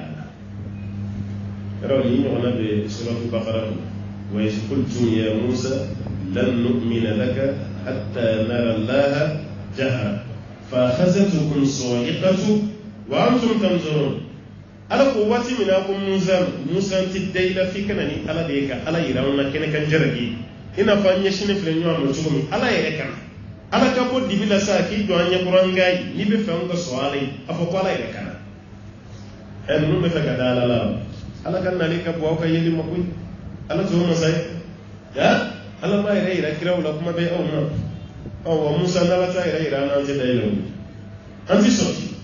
rawi ni wala be suratul baqara wa yaqultum ya Musa lan nu'mina laka hatta nara Allah jahara fa akhazatukum sa'iqatu wa antum tanzurun ala ko wati mina ko Musa ti dayla fi kanani ala de ka ala yirawna kene kan jaragi ina fa nya shine fle nyu amul tugumi ala yere kan ala ka ko dibila sa ki do anya kurangai ni be fam ka soalai afo ko ala yere kan en nu be fa kadala la ala kan nali ka bo ka yeli makui ala to mo sai ya ala ma yere kirawla kuma be o Musa na la ta yere na je dayla anti soti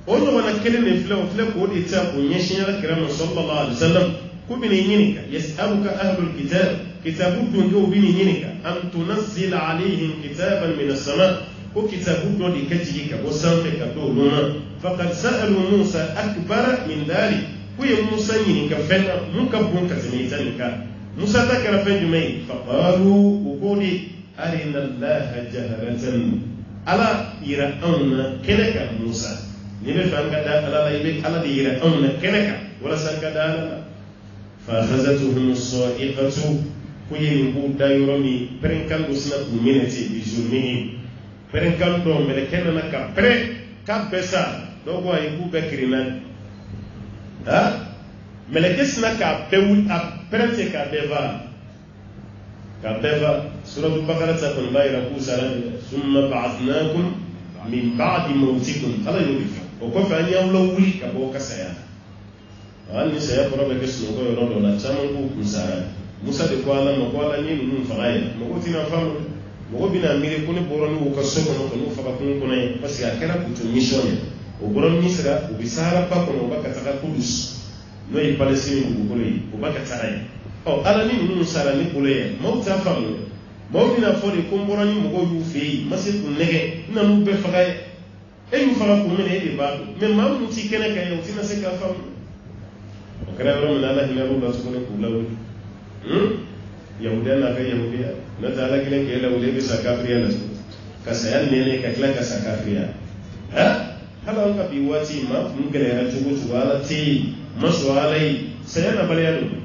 ono wana kele ne fle ko di ta ko nyeshin ala kiram sallallahu alaihi wasallam ko bini yinika yasaluka ahlul kitabu to ngo bini yinika am tunzil alaihim kitaban min as-sama ko kitabu to di kaji ka bo sanfe ka do lona faqad sa'alu Musa akbar min dalik ko ye Musa yinika fena mun ka bon ka timitanka Musa ta kara fe jumai faqalu ukudi arina Allah jaharatan ala ira anna keleka Musa ni be fanga da ala la ibe ala di ira amna keneka wala sanka da ala fa khazatuhum as-sa'iqatu kuyi bu da yoromi prenkan usna ku minati bi zulmihi prenkan do mele kenna ka ka besa do ko ay ku bekrina mele kesna ka peul a prente ka beva suratul baqara ta kun bayra ku salam thumma ba'athnakum min ba'di mawtikum ala yubifa o ko fa nya wlo wuli ka bo ka saya ni saya ko be kesu ko yoro do na chaman ko kusara Musa de ko ala no ko ala ni mun faraaya mo ko tina famu mo ko bina mire ko ne boro ni ko so ko no fa ka ko ne parce que akara ko to mission o boro misra o bisara pa ko no ba ka taka kudus no yi palestine ko ko yi o ba ka taray o ala ni mun sara ni ko le mo ta famu mo bina fo de ko boro ni mo ko yu fe masi ko nege na mu be faraaya e yu fara ko mene e ba mais mam ti kene kay yow tina se ka fam o kala ro na Allah ina ro ba su ko ko law yahuda na ka yahudiya na ta la kile ke law le bi sa kafriya na ka sayan ne ka kila ka sa kafriya hala ka bi wati ma mun gele ra tugo wala ti maswalai sayana balyanu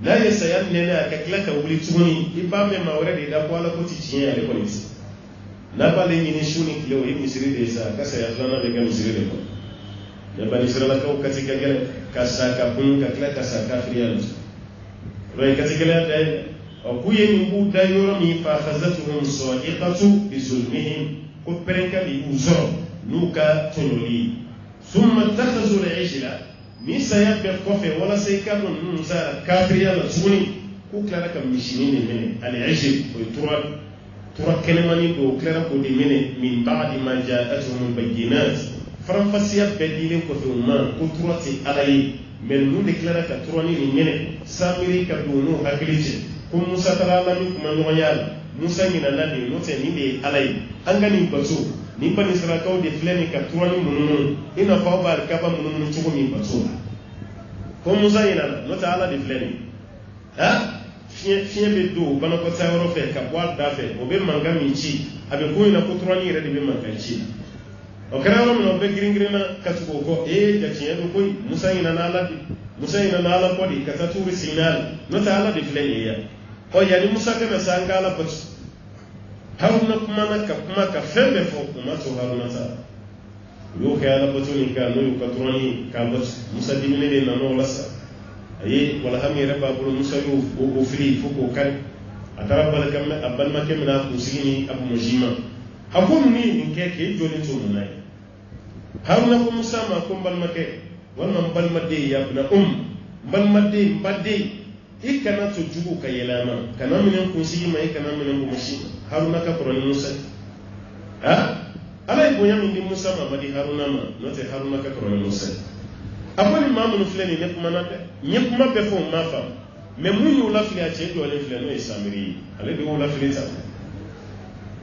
la ya sayan ne ka kila ka wuli tuguni iba me mawre de da ko ala ko ti tiya le ko ni na ba le nyini shuni kilo yi misiri de sa ka sa ya zana be ga misiri de ko ne ba ni sira la ko katika gele ka sa ka kun ka kila ka sa ka friyan ro katika le dai o ku ye ni bu da yoro mi fa khazatuhum sa'iqatu bi zulmihim ko perenka bi uzo nuka tonoli thumma takhazu al-ijla mi saya be ko fe wala sai ka don nun sa ka friyan la tuni ku kala ka mishini ne al-ijl ko tura kelemani do klara ko di mene min ba'di ma ja'atuhum bayyinat faram fasiyat bedilin ko fi umma ko turati alai men nu de klara ka turani ni mene samiri ka do no hakiliti ko Musa tarala mi kuma no yala Musa ni na nabi no te ni de alai angani batu ni bani Israel ka de fleni ka turani mununu ina fa ba ka ba mununu chugo mi batu ko Musa ina no ta ala de fleni fiye be do bana ko tayoro fe ka bwa da fe o be manga minchi abe ko ina ko turani re de be manga chi o kara no be gringrina ka tugo ko ja tiye do koy Musa ina na ala ko di ka ta turi sinal no ta ala de fleni ya o ya ni Musa kana sanga ala pat haruna kuma ka fɛn bɛɛ fɔ o ma to haruna ta u y'o kɛ ala bato nin kan n'o y'u ka tɔrɔni k'a bato musa diminen de nana o la sa a ye walahami yɛrɛ b'a bolo musa y'o o fili fo k'o kari a taara a balimakɛ min a kunsigi ni abu mujima a ko mun ye nin kɛ k'e jɔlen to mun na ye haruna ko musa ma ko n balimakɛ walima n balimaden ya bina n balimaden n baden i kana to jugu ka yɛlɛ a ma kana minɛ kunsigi ma i kana minɛ bomosi ma haruna ka kɔrɔ ni musa ala ye bonya min di musa ma ma di haruna ma n'o tɛ haruna ka kɔrɔ ni musa a ko ni maa minnu filɛ nin ne kuma na dɛ n ye kuma bɛɛ fɔ o ma faamu mɛ mun y'u lafili a cɛ jɔlen filɛ n'o ye samiri ye ale de y'u lafili ta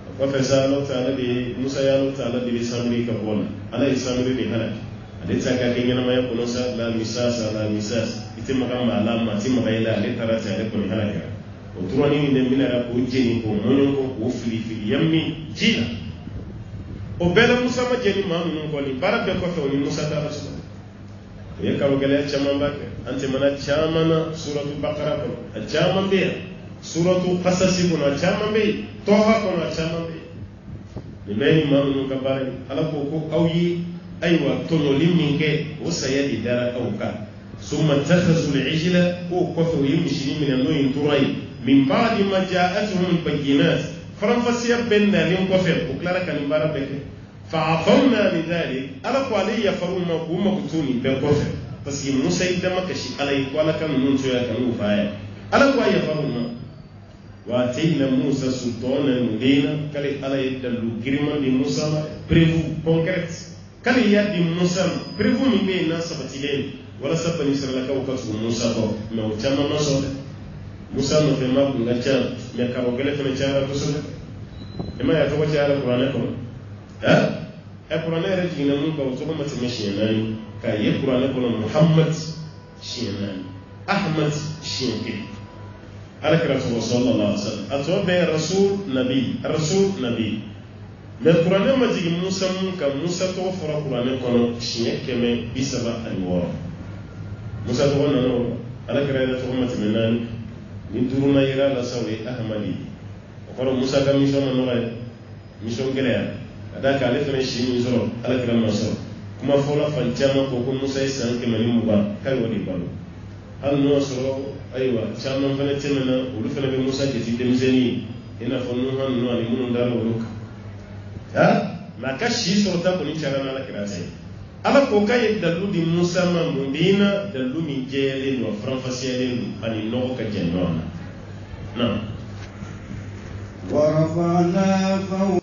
o kɔfɛ sa ala ta ala de ye musa ye ala ta ala de ye samiri ka bɔ la ala ye samiri de halaki ale tɛ ka kɛ ɲɛnamaya kɔnɔ sa la misas i tɛ maga maa la maa tɛ maga i la ale taara ten ale kɔni halakira o turanin min de minɛra k'o jeni k'o mɔɲɔn kɔ k'o fili yan min ji la o bɛɛ la musa ma jeni maa ninnu kɔni baara bɛɛ kɔfɛ o ni musa taara sɔrɔ o ye kalo gɛlɛya caman ba kɛ an tɛmɛna caman na suratu bakara kɔnɔ a caman bɛ yan suratu kasasi kɔnɔ a caman bɛ yen tɔha kɔnɔ a caman bɛ yen nin bɛɛ ni maa ninnu ka baara ye ala ko aw ye ayiwa tɔɲɔli min kɛ o saya de dara aw kan summa takhazul ijla ko kɔfɛ o ye misiri minɛ n'o ye tora ye min ba'di ma ja'atuhum bayyinat faranfasiya bɛɛ nalen kɔfɛ o tilara ka nin baara bɛɛ kɛ fa'afawna min dhalik ala ko ale yafaru ma k'u mako to nin bɛɛ kɔfɛ parce que musa yi dama kasi ala ye ko ala ka ninnu to ya ka n'u fa ya ala ko a yafaru ma wa atayna musa sultanan mubina kale ala ye dalu girman di musa ma prévu concrète kale ya di musa prévu min bɛ na sabatilen walasa bani israilakaw ka tugu musa kɔ mɛ o caman ma sɔn dɛ musa nɔfɛ ma kun ka ca mɛ karo gɛlɛ fana cayara kosɛbɛ i ma ye a tɔgɔ cayara kuranɛ kɔnɔ kuranɛ yɛrɛ jiginna mun kan o tɔgɔ ma tɛmɛ siɲɛ 4 k'a ye kuranɛ kɔnɔ muhammad siɲɛ 4 ahmad siɲɛ 1 ala kira tɔgɔ sallallahu alaihi wasallam a tɔ bɛɛ rasul nabi mɛ kuranɛ ma jigin musa mun kan musa tɔgɔ fɔra kuranɛ kɔnɔ siɲɛ 136 musa tɔgɔ nana o ala kira yɛrɛ tɔgɔ ma tɛmɛ 4 ni 5 na yira la sa o ye ahmadi o kɔrɔ musa ka mission ma nɔgɔ ye mission gɛlɛya ka da kan ale fana si min sɔrɔ ala kira ma sɔrɔ kuma fɔla fan caman ko musa ye san 120 k'a y'o de balo hali n'o sɔrɔ ayiwa caman fana tɛmɛna olu fana bɛ musa jate denmisɛnnin ye i n'a fɔ nuhan ninnu ani minnu dara olu kan mɛ a ka si sɔrɔta kɔni cayara n'ala kira ta ye ala ko k'a ye dalu di musa ma mun bɛ na dalu min jɛyalen don a faranfasiyalen don ani nɔgɔ ka jɛ ɲɔgɔn na. ورفعنا فوق